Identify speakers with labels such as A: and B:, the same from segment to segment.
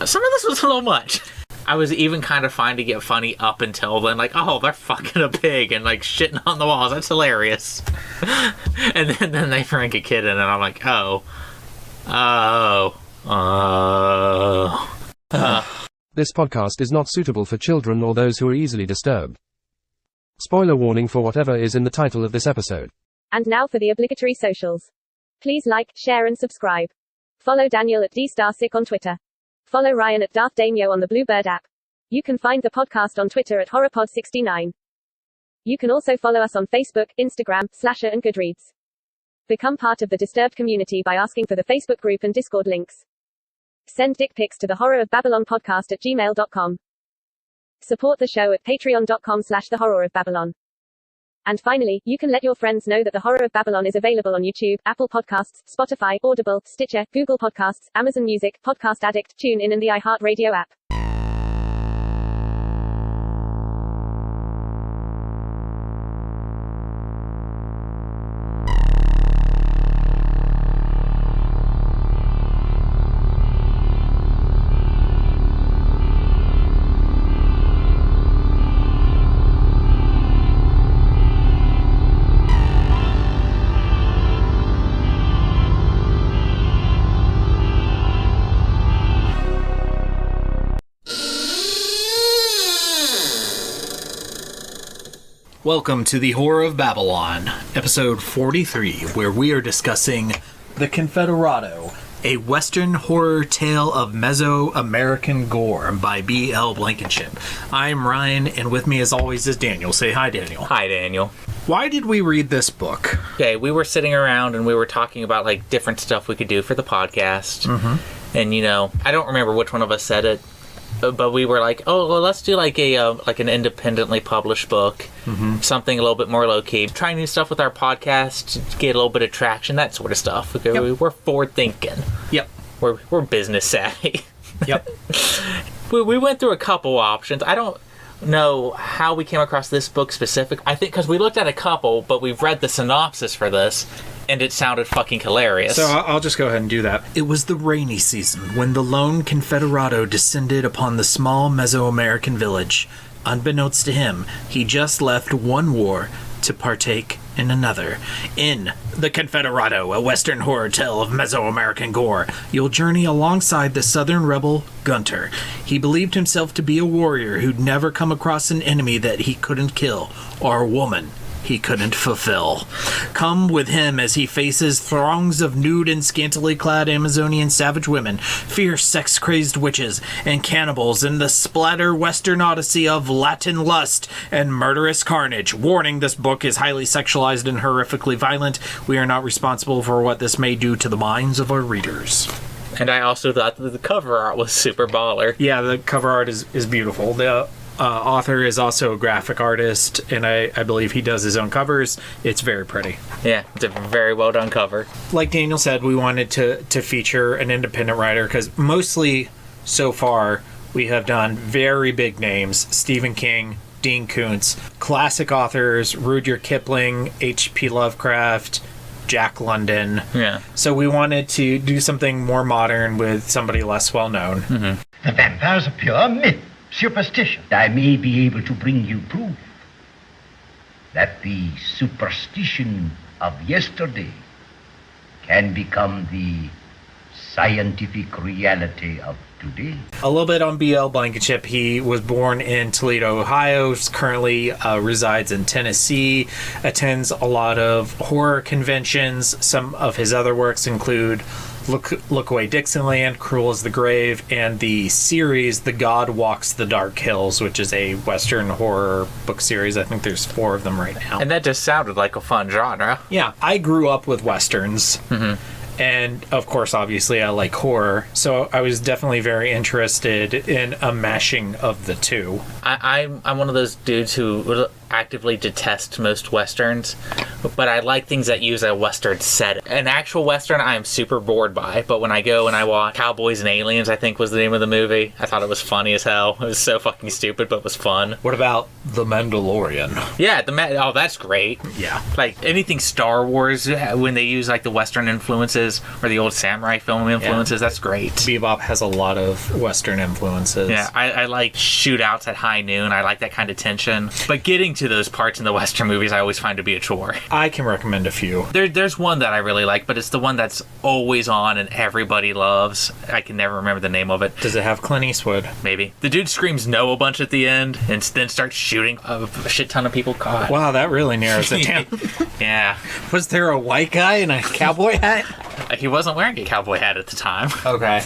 A: some of this was a little much. I was even kind of fine to get funny up until then, like, oh, they're fucking a pig and like shitting on the walls. That's hilarious. And then they bring a kid in, and I'm like,
B: This podcast is not suitable for children or those who are easily disturbed. Spoiler warning for whatever is in the title of this episode.
C: And now for the obligatory socials. Please like, share and subscribe. Follow Daniel at DStarSick on Twitter. Follow Ryan at Darth Damio on the Bluebird app. You can find the podcast on Twitter at HorrorPod69. You can also follow us on Facebook, Instagram, Slasher and Goodreads. Become part of the Disturbed community by asking for the Facebook group and Discord links. Send dick pics to the Horror of Babylon podcast at gmail.com. Support the show at patreon.com/the Horror of Babylon. And finally, you can let your friends know that the Horror of Babylon is available on YouTube, Apple Podcasts, Spotify, Audible, Stitcher, Google Podcasts, Amazon Music, Podcast Addict, TuneIn and the iHeartRadio app.
A: Welcome to the Horror of Babylon, episode 43, where we are discussing The Confederado, a Western horror tale of Mesoamerican Gore by B.L. Blankenship. I'm Ryan, and with me as always is Daniel. Say hi, Daniel.
D: Hi, Daniel.
A: Why did we read this book?
D: Okay, we were sitting around and we were talking about like different stuff we could do for the podcast. Mm-hmm. And I don't remember which one of us said it, but we were like, oh, well, let's do like an independently published book, something a little bit more low-key. Try new stuff with our podcast to get a little bit of traction, that sort of stuff. Okay,
A: Yep.
D: We're forward-thinking.
A: Yep.
D: We're business savvy.
A: Yep.
D: we went through a couple options. I don't know how we came across this book specific. I think because we looked at a couple, but we've read the synopsis for this, and it sounded fucking hilarious.
A: So I'll just go ahead and do that. It was the rainy season when the lone Confederado descended upon the small Mesoamerican village. Unbeknownst to him, he just left one war to partake in another. In The Confederado, a Western horror tale of Mesoamerican Gore, you'll journey alongside the Southern rebel Gunter. He believed himself to be a warrior who'd never come across an enemy that he couldn't kill, or a woman he couldn't fulfill. Come with him as he faces throngs of nude and scantily clad Amazonian savage women, fierce sex-crazed witches, and cannibals in the splatter Western odyssey of Latin lust and murderous carnage. Warning, this book is highly sexualized and horrifically violent. We are not responsible for what this may do to the minds of our readers.
D: And I also thought that the cover art was super baller.
A: Yeah, the cover art is beautiful. The author is also a graphic artist, and I believe he does his own covers. It's very pretty.
D: Yeah, it's a very well done cover.
A: Like Daniel said, we wanted to feature an independent writer because mostly so far we have done very big names. Stephen King, Dean Koontz, classic authors, Rudyard Kipling, H.P. Lovecraft, Jack London.
D: Yeah.
A: So we wanted to do something more modern with somebody less well known.
D: Mm-hmm.
E: The vampire's a pure myth. Superstition. I may be able to bring you proof that the superstition of yesterday can become the scientific reality of today.
A: A little bit on B.L. Blankenship. He was born in Toledo, Ohio, currently resides in Tennessee, attends a lot of horror conventions. Some of his other works include Look Away Dixieland, Cruel as the Grave, and the series The God Walks the Dark Hills, which is a Western horror book series. I think there's 4 of them right now.
D: And that just sounded like a fun genre.
A: Yeah, I grew up with Westerns. Mm-hmm. And, of course, obviously, I like horror. So I was definitely very interested in a mashing of the two.
D: I'm one of those dudes who actively detest most westerns, but I like things that use a western set. An actual western I am super bored by, but when I go and I watch Cowboys and Aliens, I think was the name of the movie, I thought it was funny as hell. It was so fucking stupid, but it was fun.
A: What about The Mandalorian?
D: Yeah, oh, that's great.
A: Yeah.
D: Like anything Star Wars, when they use like the western influences or the old samurai film influences, that's great.
A: Bebop has a lot of western influences.
D: Yeah, I like shootouts at high noon. I like that kind of tension. But getting to those parts in the western movies, I always find to be a chore.
A: I can recommend a few.
D: There's one that I really like, but it's the one that's always on and everybody loves. I can never remember the name of it.
A: Does it have Clint Eastwood?
D: Maybe. The dude screams no a bunch at the end and then starts shooting a shit ton of people. God.
A: Wow, that really narrows it down.
D: Yeah.
A: Was there a white guy in a cowboy hat?
D: He wasn't wearing a cowboy hat at the time.
A: Okay.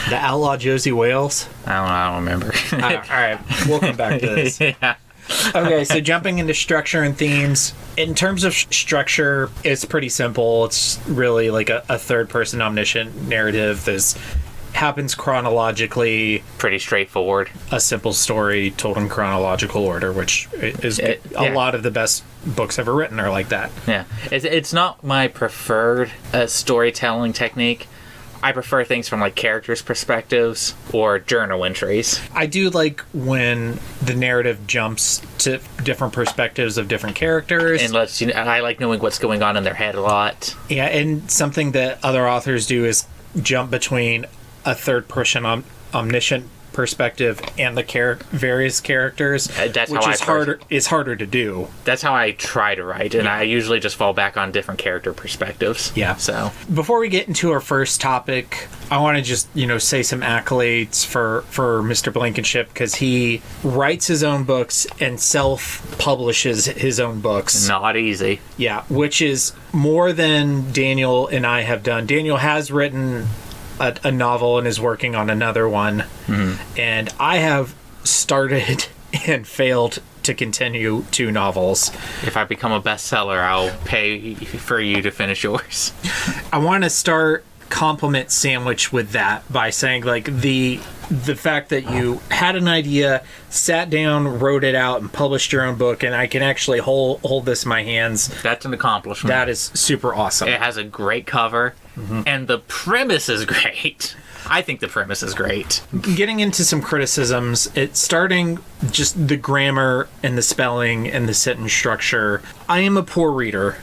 A: The Outlaw Josie Wales?
D: I don't remember.
A: All right, we'll come back to this.
D: Yeah.
A: Okay, so jumping into structure and themes. In terms of structure, it's pretty simple. It's really like a third-person omniscient narrative. This happens chronologically.
D: Pretty straightforward.
A: A simple story told in chronological order, which is a lot of the best books ever written are like that.
D: Yeah. It's not my preferred storytelling technique. I prefer things from like characters' perspectives or journal entries.
A: I do like when the narrative jumps to different perspectives of different characters.
D: And I like knowing what's going on in their head a lot.
A: Yeah, and something that other authors do is jump between a third-person omniscient perspective and the various characters,
D: that's
A: which
D: how
A: is harder to do.
D: That's how I try to write, and I usually just fall back on different character perspectives.
A: Yeah.
D: So
A: before we get into our first topic, I want to just say some accolades for Mr. Blankenship, because he writes his own books and self-publishes his own books.
D: Not easy.
A: Yeah, which is more than Daniel and I have done. Daniel has written a novel and is working on another one, and I have started and failed to continue 2 novels.
D: If I become a bestseller, I'll pay for you to finish yours.
A: I want to start compliment sandwich with that by saying like the fact that you had an idea, sat down, wrote it out, and published your own book, and I can actually hold this in my hands.
D: That's an accomplishment.
A: That is super awesome.
D: It has a great cover, and the premise is great. I think the premise is great.
A: Getting into some criticisms, it's starting just the grammar and the spelling and the sentence structure. I am a poor reader.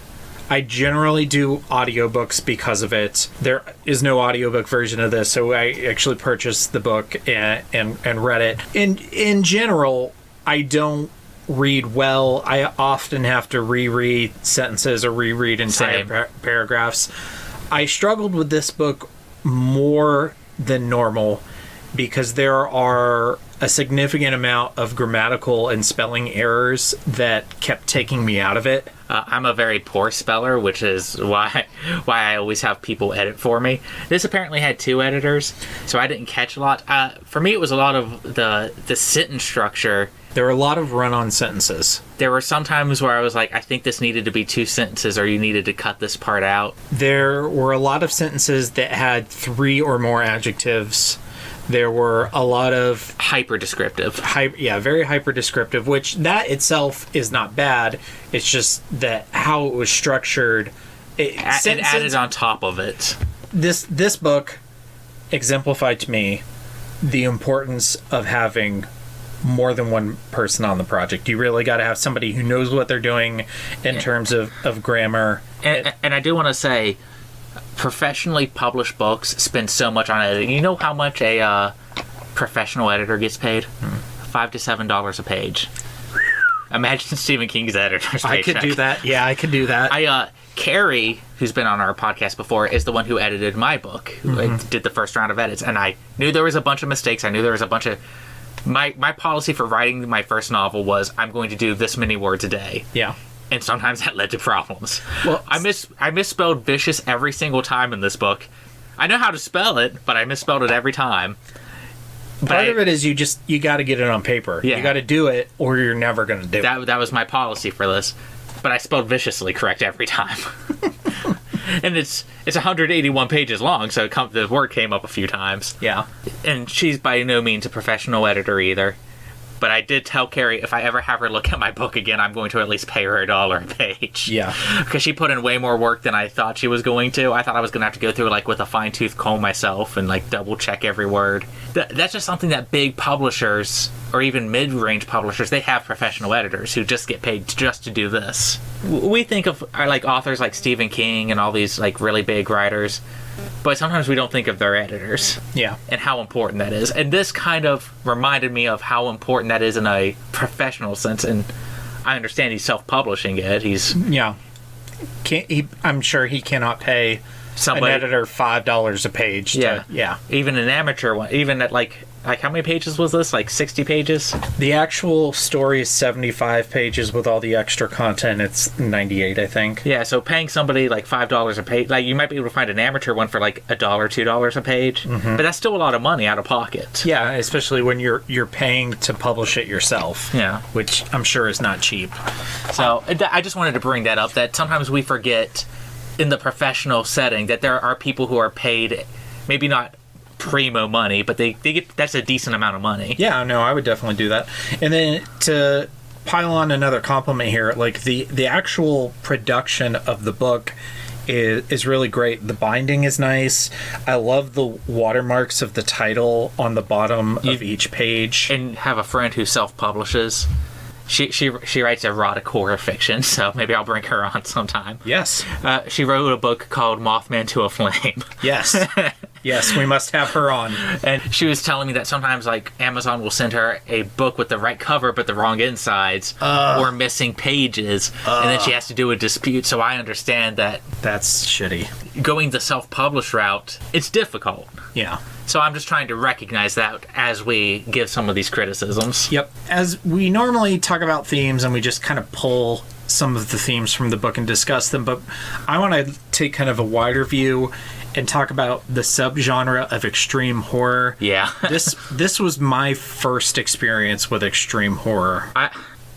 A: I generally do audiobooks because of it. There is no audiobook version of this, so I actually purchased the book and read it. In general, I don't read well. I often have to reread sentences or reread entire paragraphs. I struggled with this book more than normal because there are a significant amount of grammatical and spelling errors that kept taking me out of it.
D: I'm a very poor speller, which is why I always have people edit for me. This apparently had 2 editors, so I didn't catch a lot. For me, it was a lot of the sentence structure.
A: There were a lot of run-on sentences.
D: There were some times where I was like, I think this needed to be 2 sentences, or you needed to cut this part out.
A: There were a lot of sentences that had 3 or more adjectives. There were a lot of
D: hyper-descriptive.
A: Very hyper-descriptive, which that itself is not bad. It's just that how it was structured. It
D: added on top of it.
A: This book exemplified to me the importance of having more than one person on the project. You really got to have somebody who knows what they're doing in terms of grammar.
D: And I do want to say, professionally published books spend so much on editing. You know how much a professional editor gets paid? $5 to $7 a page. Imagine Stephen King's editor's paycheck.
A: I could do that. Yeah, I could do that.
D: Carrie, who's been on our podcast before, is the one who edited my book, who did the first round of edits. And I knew there was a bunch of mistakes. I knew there was a bunch of... My policy for writing my first novel was I'm going to do this many words a day. Yeah. And sometimes that led to problems. Well, I misspelled vicious every single time in this book. I know how to spell it, but I misspelled it every time.
A: Part of it is you got to get it on paper. Yeah. You got to do it, or you're never going to do it.
D: That was my policy for this. But I spelled viciously correct every time. And it's 181 pages long, so the word came up a few times. Yeah. And she's by no means a professional editor either. But I did tell Carrie, if I ever have her look at my book again, I'm going to at least pay her $1 a page.
A: Yeah.
D: Because she put in way more work than I thought she was going to. I thought I was going to have to go through, like, with a fine-tooth comb myself and, like, double-check every word. That's just something that big publishers, or even mid-range publishers, they have professional editors who just get paid just to do this. We think of, like, authors like Stephen King and all these, like, really big writers, but sometimes we don't think of their editors.
A: Yeah.
D: And how important that is. And this kind of reminded me of how important that is in a professional sense. And I understand he's self-publishing it. He's...
A: Yeah. I'm sure he cannot pay an editor $5 a page. Yeah.
D: Even an amateur one. Even at, like how many pages was this? Like 60 pages?
A: The actual story is 75 pages with all the extra content. It's 98, I think.
D: Yeah, so paying somebody like $5 a page, like you might be able to find an amateur one for like $1, $2 a page, but that's still a lot of money out of pocket.
A: Yeah, especially when you're paying to publish it yourself.
D: Yeah,
A: which I'm sure is not cheap.
D: So I just wanted to bring that up. That sometimes we forget in the professional setting that there are people who are paid, maybe not primo money, but they get, that's a decent amount of money.
A: Yeah, no, I would definitely do that. And then to pile on another compliment here, like the actual production of the book is really great. The binding is nice. I love the watermarks of the title on the bottom of each page.
D: And have a friend who self-publishes. She writes erotic horror fiction, so maybe I'll bring her on sometime.
A: Yes.
D: She wrote a book called Mothman to a Flame.
A: Yes. Yes, we must have her on.
D: And she was telling me that sometimes, like, Amazon will send her a book with the right cover but the wrong insides or missing pages, and then she has to do a dispute, so I understand that.
A: That's shitty.
D: Going the self-published route, it's difficult.
A: Yeah.
D: So I'm just trying to recognize that as we give some of these criticisms.
A: Yep. As we normally talk about themes and we just kind of pull some of the themes from the book and discuss them, but I want to take kind of a wider view and talk about the subgenre of extreme horror.
D: Yeah.
A: This was my first experience with extreme horror.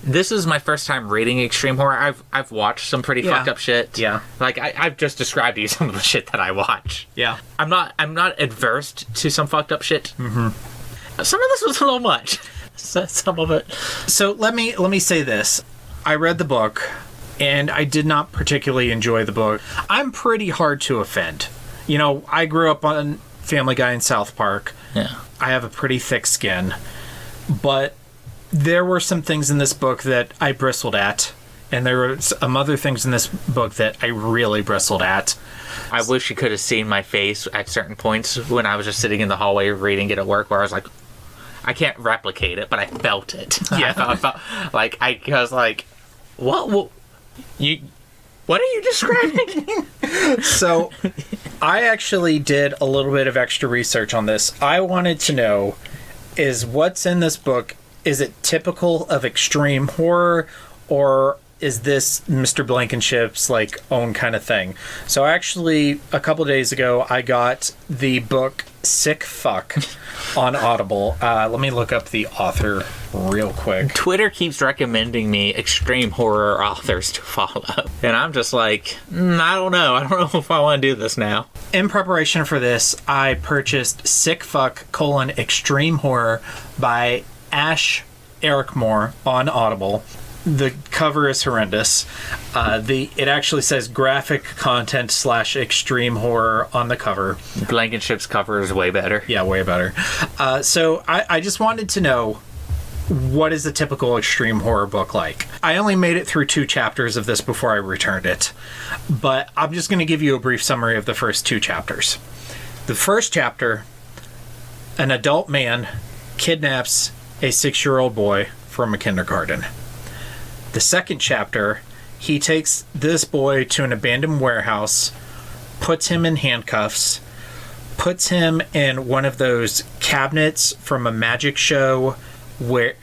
D: This is my first time reading extreme horror. I've watched some pretty fucked up shit.
A: Yeah.
D: Like I've just described to you some of the shit that I watch.
A: Yeah.
D: I'm not adverse to some fucked up shit. Mm-hmm. Some of this was a little much. Some of it.
A: So let me say this. I read the book and I did not particularly enjoy the book. I'm pretty hard to offend. You know, I grew up on Family Guy and South Park.
D: Yeah.
A: I have a pretty thick skin. But there were some things in this book that I bristled at, and there were some other things in this book that I really bristled at.
D: I wish you could have seen my face at certain points when I was just sitting in the hallway reading it at work, where I was like, I can't replicate it, but I felt it.
A: Yeah.
D: I felt like I was like, what are you describing?
A: So, I actually did a little bit of extra research on this. I wanted to know, is what's in this book, is it typical of extreme horror, or is this Mr. Blankenship's like own kind of thing? So actually, a couple days ago, I got the book Sick Fuck on Audible. Let me look up the author real quick.
D: Twitter keeps recommending me extreme horror authors to follow, and I'm just like, I don't know if I want to do this now.
A: In preparation for this, I purchased Sick Fuck: Extreme Horror by Ash Ericmore on Audible. The cover is horrendous. It actually says graphic content / extreme horror on the cover.
D: Blankenship's cover is way better.
A: Yeah, way better. So I just wanted to know, what is a typical extreme horror book like? I only made it through 2 chapters of this before I returned it, but I'm just going to give you a brief summary of the first 2 chapters. The first chapter, an adult man kidnaps a 6-year-old boy from a kindergarten. The second chapter, he takes this boy to an abandoned warehouse, puts him in handcuffs, puts him in one of those cabinets from a magic show where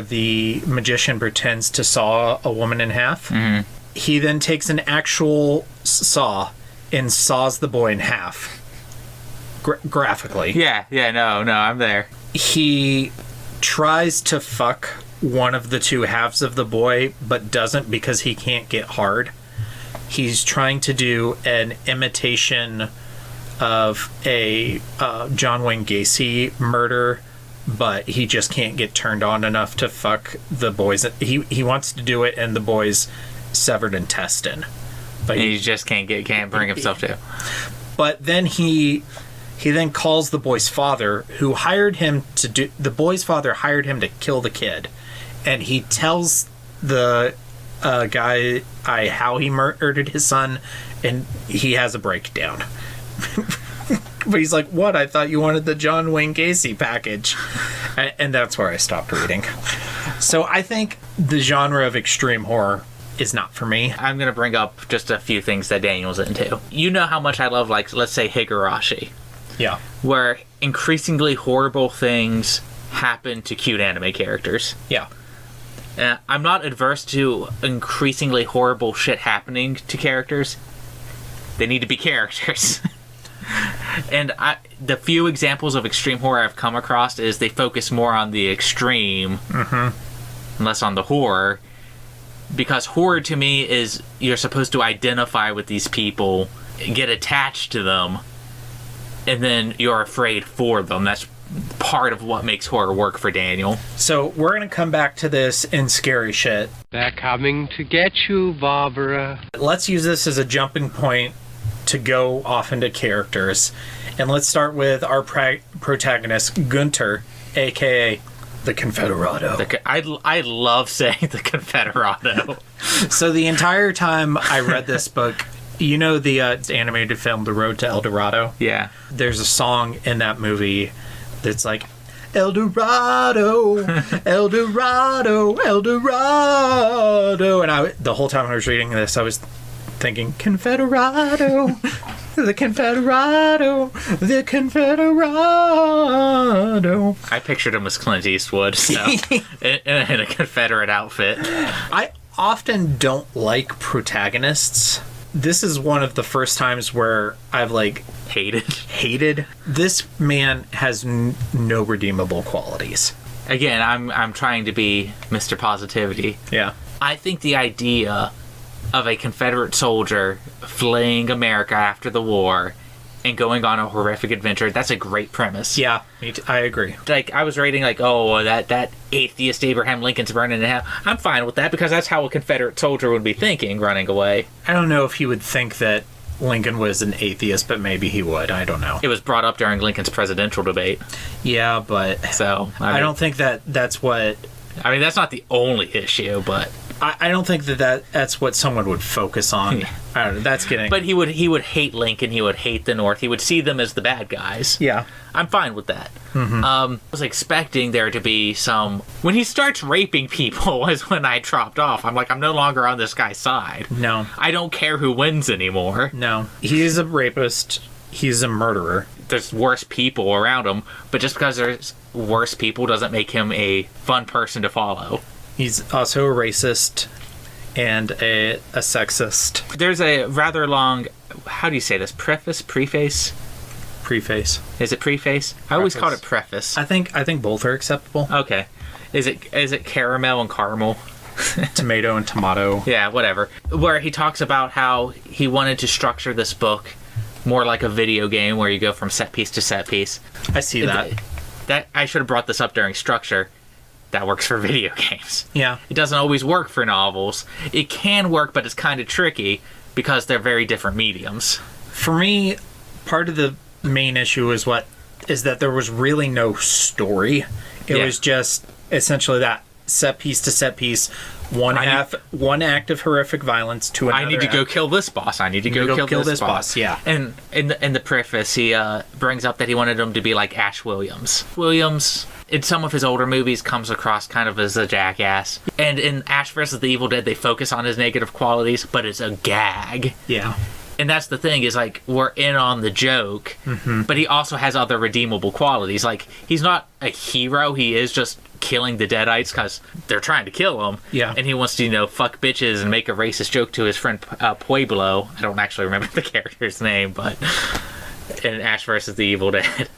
A: the magician pretends to saw a woman in half. Mm-hmm. He then takes an actual saw and saws the boy in half. Graphically.
D: Yeah, no, I'm there.
A: He tries to fuck one of the 2 halves of the boy, but doesn't because he can't get hard. He's trying to do an imitation of a John Wayne Gacy murder but he just can't get turned on enough to fuck the boys. He wants to do it in the boys' severed intestine, but
D: he just can't bring himself to.
A: But then he then calls the boy's father, who hired him to do. The boy's father hired him to kill the kid, and he tells the guy how he murdered his son, and he has a breakdown. But he's like, "What? I thought you wanted the John Wayne Gacy package," and that's where I stopped reading. So I think the genre of extreme horror is not for me.
D: I'm gonna bring up just a few things that Daniel's into. You know how much I love, like, let's say Higurashi.
A: Yeah.
D: Where increasingly horrible things happen to cute anime characters.
A: Yeah.
D: I'm not adverse to increasingly horrible shit happening to characters. They need to be characters. And the few examples of extreme horror I've come across is they focus more on the extreme, and less on the horror. Because horror to me is you're supposed to identify with these people, get attached to them, and then you're afraid for them. That's part of what makes horror work for Daniel.
A: So we're going to come back to this in scary shit.
F: They're coming to get you, Barbara.
A: Let's use this as a jumping point to go off into characters. And let's start with our protagonist, Gunter, a.k.a. the Confederado.
D: I love saying the Confederado.
A: So the entire time I read this book, you know the animated film The Road to El Dorado?
D: Yeah.
A: There's a song in that movie that's like, El Dorado, El Dorado, El Dorado. And the whole time I was reading this, I was thinking, Confederado, the Confederado, the Confederado.
D: I pictured him as Clint Eastwood, so in a Confederate outfit.
A: I often don't like protagonists. This is one of the first times where I've hated. This man has no redeemable qualities.
D: Again, I'm trying to be Mr. Positivity.
A: Yeah.
D: I think the idea of a Confederate soldier fleeing America after the war and going on a horrific adventure, that's a great premise.
A: Yeah, I agree.
D: Like, I was reading, like, oh, that atheist Abraham Lincoln's burning in hell. I'm fine with that, because that's how a Confederate soldier would be thinking, running away.
A: I don't know if he would think that Lincoln was an atheist, but maybe he would. I don't know.
D: It was brought up during Lincoln's presidential debate.
A: Yeah, but
D: so
A: I don't think that's what...
D: I mean, that's not the only issue, but...
A: I don't think that's what someone would focus on. I don't know. That's getting...
D: But he would hate Lincoln. He would hate the North. He would see them as the bad guys.
A: Yeah.
D: I'm fine with that. I was expecting there to be some... When he starts raping people is when I dropped off. I'm like, I'm no longer on this guy's side.
A: No.
D: I don't care who wins anymore.
A: No. He's a rapist. He's a murderer.
D: There's worse people around him, but just because there's worse people doesn't make him a fun person to follow.
A: He's also a racist and a sexist.
D: There's a rather long, how do you say this? Preface? Is it preface? I always called it preface.
A: I think both are acceptable.
D: Okay. Is it caramel and caramel?
A: Tomato and tomato.
D: Yeah, whatever. Where he talks about how he wanted to structure this book more like a video game where you go from set piece to set piece.
A: I see that.
D: That I should have brought this up during structure. That works for video games.
A: Yeah.
D: It doesn't always work for novels. It can work, but it's kind of tricky because they're very different mediums.
A: For me, part of the main issue is that there was really no story. It was just essentially that set piece to set piece, one act of horrific violence to another.
D: I need to go kill this boss. I need to go kill this boss.
A: Yeah.
D: And in the preface, he brings up that he wanted him to be like Ash Williams. Williams, in some of his older movies, comes across kind of as a jackass. And in Ash vs. the Evil Dead, they focus on his negative qualities, but it's a gag.
A: Yeah.
D: And that's the thing, is like, we're in on the joke, but he also has other redeemable qualities. Like, he's not a hero, he is just killing the Deadites because they're trying to kill him.
A: Yeah.
D: And he wants to, fuck bitches and make a racist joke to his friend Pueblo. I don't actually remember the character's name, but in Ash vs. the Evil Dead.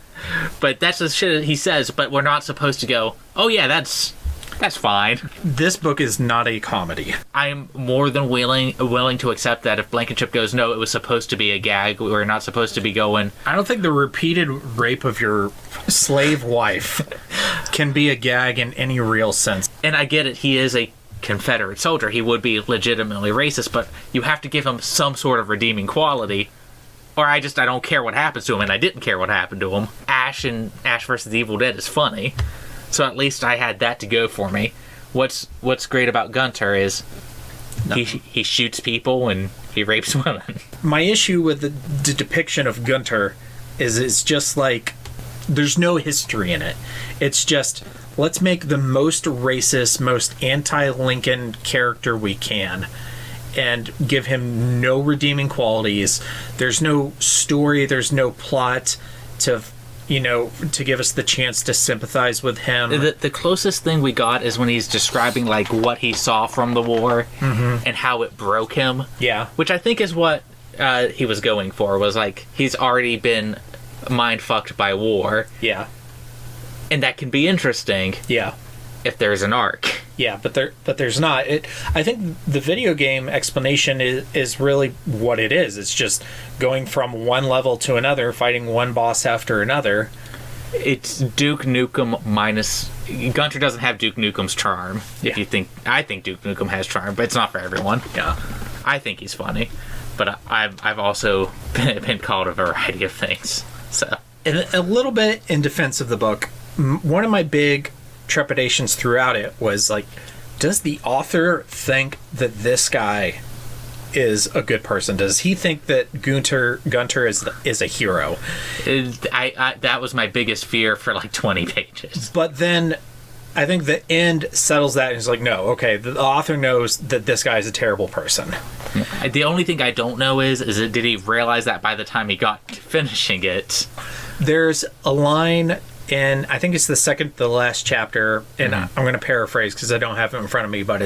D: But that's the shit he says, but we're not supposed to go, oh yeah, that's fine.
A: This book is not a comedy.
D: I'm more than willing to accept that if Blankenship goes, no, it was supposed to be a gag, we're not supposed to be going...
A: I don't think the repeated rape of your slave wife can be a gag in any real sense.
D: And I get it, he is a Confederate soldier. He would be legitimately racist, but you have to give him some sort of redeeming quality. Or I don't care what happens to him, and I didn't care what happened to him. Ash and Ash vs. Evil Dead is funny. So at least I had that to go for me. What's great about Gunter is he shoots people and he rapes women.
A: My issue with the depiction of Gunter is it's just like, there's no history in it. It's just, let's make the most racist, most anti-Lincoln character we can, and give him no redeeming qualities. There's no story, there's no plot to give us the chance to sympathize with him.
D: The closest thing we got is when he's describing like what he saw from the war and how it broke him.
A: Yeah.
D: Which I think is what he was going for, was like, he's already been mind fucked by war.
A: Yeah.
D: And that can be interesting.
A: Yeah.
D: If there's an arc.
A: Yeah, but there's not. I think the video game explanation is really what it is. It's just going from one level to another, fighting one boss after another.
D: It's Duke Nukem minus... Gunter doesn't have Duke Nukem's charm.
A: Yeah.
D: I think Duke Nukem has charm, but it's not for everyone.
A: Yeah.
D: I think he's funny, but I've also been called a variety of things. So
A: a little bit in defense of the book, one of my big trepidations throughout it was like, does the author think that this guy is a good person? Does he think that Gunter is a hero?
D: That was my biggest fear for like 20 pages.
A: But then I think the end settles that and he's like, no, okay, the author knows that this guy is a terrible person.
D: The only thing I don't know is did he realize that by the time he got to finishing it?
A: There's a line in, I think it's the second to the last chapter, and I'm going to paraphrase because I don't have it in front of me, but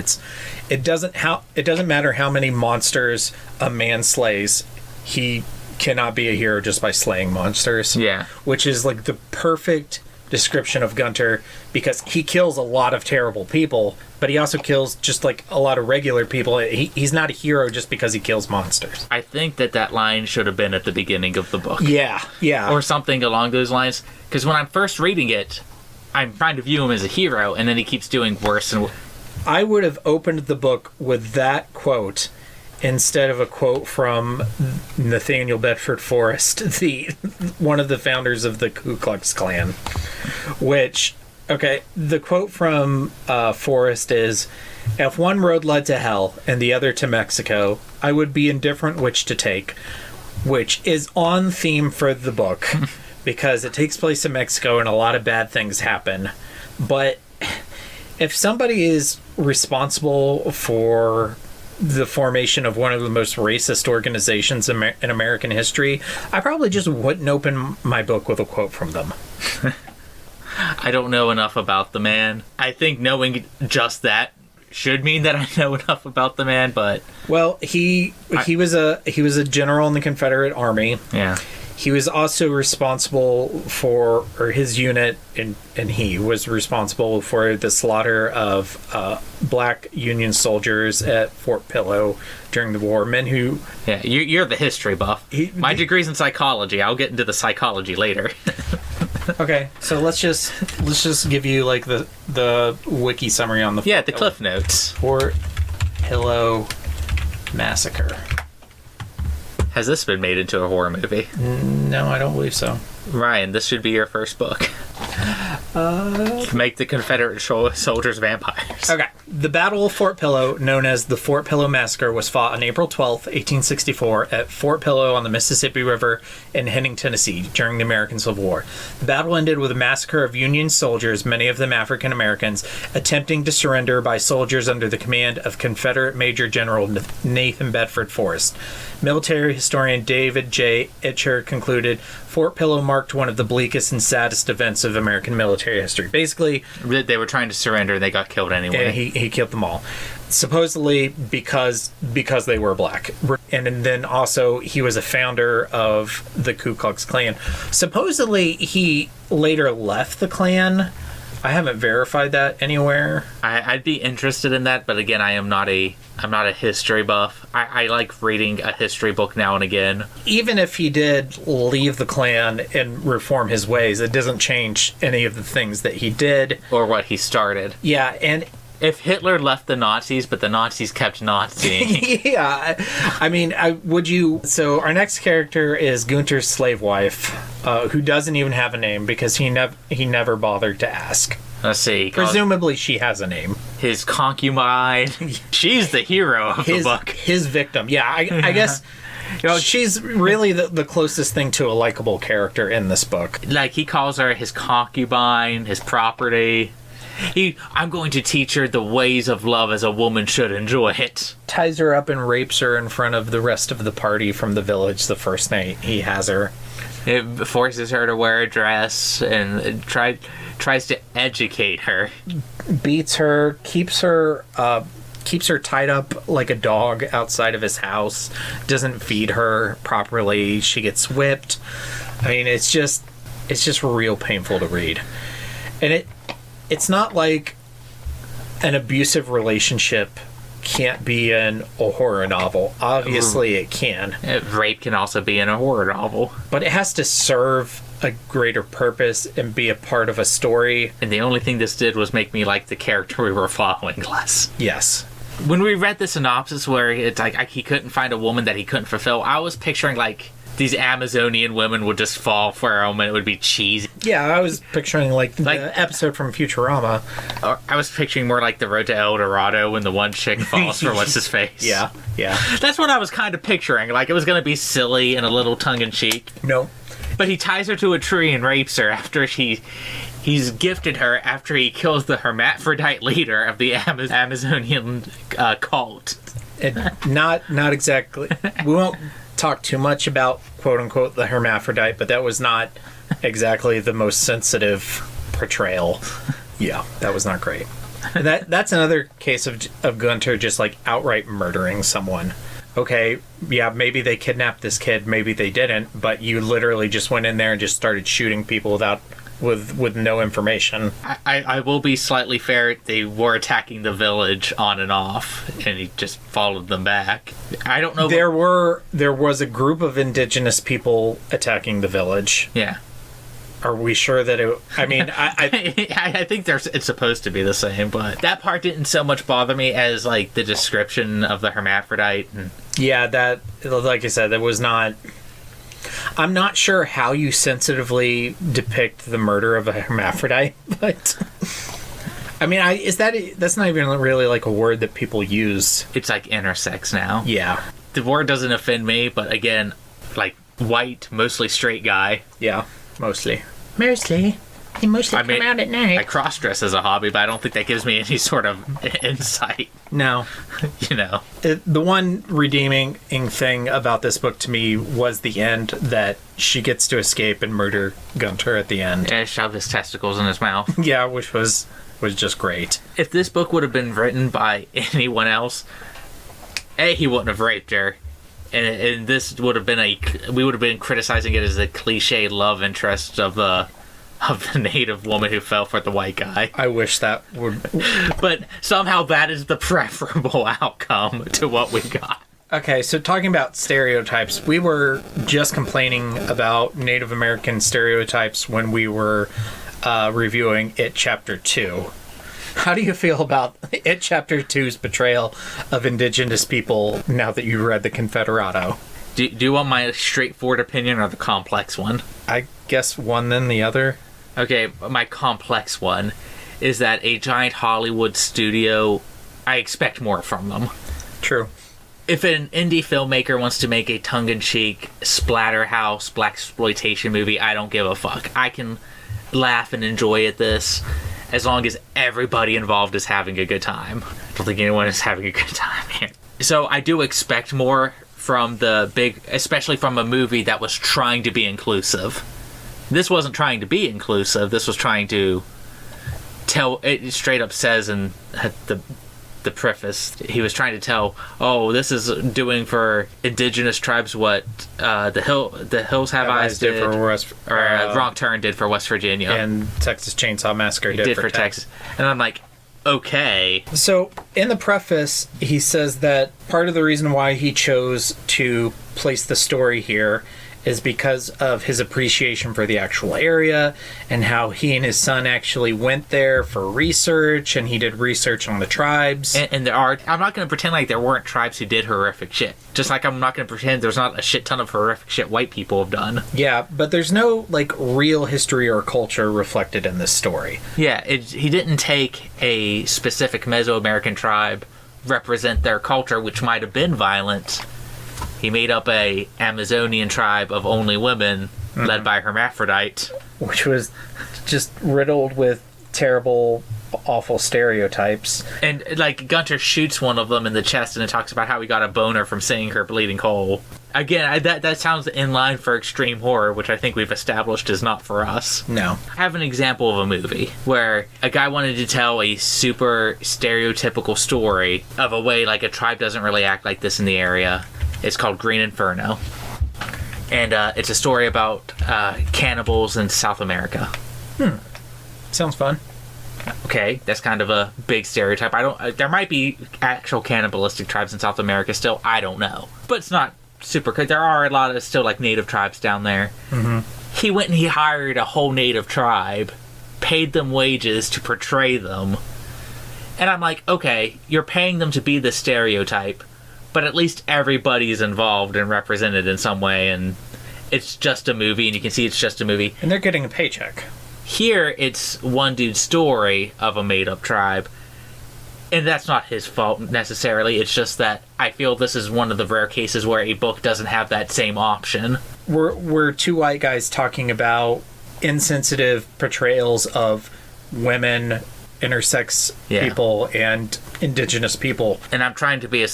A: it doesn't matter how many monsters a man slays, he cannot be a hero just by slaying monsters.
D: Yeah.
A: Which is like the perfect description of Gunter, because he kills a lot of terrible people, but he also kills just like a lot of regular people. He's not a hero just because he kills monsters.
D: I think that line should have been at the beginning of the book.
A: Yeah.
D: Or something along those lines. Because when I'm first reading it, I'm trying to view him as a hero, and then he keeps doing worse. And
A: I would have opened the book with that quote instead of a quote from Nathaniel Bedford Forrest, one of the founders of the Ku Klux Klan. Which, okay, the quote from Forrest is, "If one road led to hell and the other to Mexico, I would be indifferent which to take," which is on theme for the book because it takes place in Mexico and a lot of bad things happen. But if somebody is responsible for the formation of one of the most racist organizations in American history, I probably just wouldn't open my book with a quote from them.
D: I don't know enough about the man. I think knowing just that should mean that I know enough about the man, but...
A: Well, he was a general in the Confederate Army.
D: Yeah.
A: He was also responsible for, or his unit, and he was responsible for the slaughter of black Union soldiers at Fort Pillow during the war. Men who...
D: Yeah, you're the history buff. My degree's in psychology. I'll get into the psychology later.
A: Okay, so let's just give you like the wiki summary on the...
D: Yeah, the Cliff Notes.
A: Fort Pillow Massacre.
D: Has this been made into a horror movie?
A: No, I don't believe so.
D: Ryan, this should be your first book. Make the Confederate soldiers vampires.
A: Okay. The Battle of Fort Pillow, known as the Fort Pillow Massacre, was fought on April 12th, 1864 at Fort Pillow on the Mississippi River in Henning, Tennessee, during the American Civil War. The battle ended with a massacre of Union soldiers, many of them African Americans, attempting to surrender by soldiers under the command of Confederate Major General Nathan Bedford Forrest. Military historian David J. Itcher concluded, Fort Pillow marked one of the bleakest and saddest events of American military history. Basically,
D: they were trying to surrender and they got killed anyway.
A: And he killed them all. Supposedly because they were black. And then also he was a founder of the Ku Klux Klan. Supposedly he later left the Klan, I haven't verified that anywhere.
D: I'd be interested in that, but again, I'm not a history buff. I like reading a history book now and again.
A: Even if he did leave the Klan and reform his ways, it doesn't change any of the things that he did.
D: Or what he started.
A: Yeah, and...
D: If Hitler left the Nazis, but the Nazis kept Naziing.
A: Yeah, I mean, would you... So our next character is Gunther's slave wife, who doesn't even have a name because he never bothered to ask.
D: Let's see.
A: Presumably she has a name.
D: His concubine. She's the hero of the book.
A: His victim. Yeah, I guess... she's really the closest thing to a likable character in this book.
D: Like, he calls her his concubine, his property... I'm going to teach her the ways of love as a woman should enjoy it.
A: Ties her up and rapes her in front of the rest of the party from the village the first night he has her.
D: It forces her to wear a dress and tries to educate her.
A: Beats her, keeps her tied up like a dog outside of his house, doesn't feed her properly, she gets whipped. I mean, it's just real painful to read. And it's not like an abusive relationship can't be in a horror novel. Obviously, it can.
D: Rape can also be in a horror novel.
A: But it has to serve a greater purpose and be a part of a story.
D: And the only thing this did was make me like the character we were following less.
A: Yes.
D: When we read the synopsis where it's like he couldn't find a woman that he couldn't fulfill, I was picturing like these Amazonian women would just fall for him and it would be cheesy.
A: Yeah, I was picturing like the episode from Futurama.
D: Or I was picturing more like the Road to El Dorado when the one chick falls for what's his face.
A: Yeah.
D: That's what I was kind of picturing. Like it was going to be silly and a little tongue-in-cheek.
A: No.
D: But he ties her to a tree and rapes her after he's gifted her after he kills the hermaphrodite leader of the Amazonian cult.
A: Not exactly. We won't talk too much about quote-unquote the hermaphrodite, but that was not exactly the most sensitive portrayal. Yeah, that was not great. That's another case of Gunther just like outright murdering someone. Okay, yeah, maybe they kidnapped this kid, maybe they didn't, but you literally just went in there and just started shooting people with no information.
D: I will be slightly fair. They were attacking the village on and off, and he just followed them back. I don't know.
A: There was a group of indigenous people attacking the village.
D: Yeah.
A: Are we sure that it... I mean,
D: I think it's supposed to be the same, but that part didn't so much bother me as, like, the description of the hermaphrodite.
A: Yeah, that, like I said, that was not... I'm not sure how you sensitively depict the murder of a hermaphrodite, but... I mean, that's not even really, like, a word that people use.
D: It's, like, intersex now.
A: Yeah.
D: The word doesn't offend me, but, again, like, white, mostly straight guy.
A: Yeah, mostly.
D: Mostly.
A: They mostly come out at night.
D: I cross-dress as a hobby, but I don't think that gives me any sort of insight.
A: No.
D: You know.
A: The one redeeming thing about this book to me was the end, that she gets to escape and murder Gunther at the end.
D: And shove his testicles in his mouth.
A: Yeah, which was just great.
D: If this book would have been written by anyone else, he wouldn't have raped her. And this would have been we would have been criticizing it as a cliche love interest of the native woman who fell for the white guy.
A: I wish that would...
D: But somehow that is the preferable outcome to what we got.
A: Okay, so talking about stereotypes, we were just complaining about Native American stereotypes when we were reviewing It Chapter 2. How do you feel about It Chapter 2's portrayal of indigenous people now that you read the Confederado?
D: Do you want my straightforward opinion or the complex one?
A: I guess one then the other.
D: Okay, my complex one is that a giant Hollywood studio, I expect more from them.
A: True.
D: If an indie filmmaker wants to make a tongue-in-cheek splatterhouse blaxploitation movie, I don't give a fuck. I can laugh and enjoy this as long as everybody involved is having a good time. I don't think anyone is having a good time here. So I do expect more from especially from a movie that was trying to be inclusive. This wasn't trying to be inclusive. This was trying to tell, it straight up says in the the preface, he was trying to tell, this is doing for indigenous tribes what the Hills Have Eyes did
A: for
D: Wrong Turn did for West Virginia,
A: and Texas Chainsaw Massacre did for Texas.
D: And I'm like, okay.
A: So in the preface, he says that part of the reason why he chose to place the story here is because of his appreciation for the actual area and how he and his son actually went there for research, and he did research on the tribes.
D: And there are, I'm not going to pretend like there weren't tribes who did horrific shit. Just like I'm not going to pretend there's not a shit ton of horrific shit white people have done.
A: Yeah, but there's no, like, real history or culture reflected in this story.
D: Yeah, he didn't take a specific Mesoamerican tribe, represent their culture, which might have been violent. He made up a Amazonian tribe of only women, led by hermaphrodite,
A: which was just riddled with terrible, awful stereotypes.
D: And like Gunter shoots one of them in the chest, and it talks about how he got a boner from seeing her bleeding whole. Again, that sounds in line for extreme horror, which I think we've established is not for us.
A: No.
D: I have an example of a movie where a guy wanted to tell a super stereotypical story of a way like a tribe doesn't really act like this in the area. It's called Green Inferno. And it's a story about cannibals in South America.
A: Sounds fun.
D: Okay, that's kind of a big stereotype. There might be actual cannibalistic tribes in South America still. I don't know. But it's not super good. There are a lot of still like native tribes down there. Mm-hmm. He went and he hired a whole native tribe, paid them wages to portray them. And I'm like, okay, you're paying them to be the stereotype, but at least everybody's involved and represented in some way, and it's just a movie, and you can see it's just a movie.
A: And they're getting a paycheck.
D: Here, it's one dude's story of a made-up tribe, and that's not his fault necessarily. It's just that I feel this is one of the rare cases where a book doesn't have that same option.
A: We're two white guys talking about insensitive portrayals of women, intersex people, and indigenous people.
D: And I'm trying to be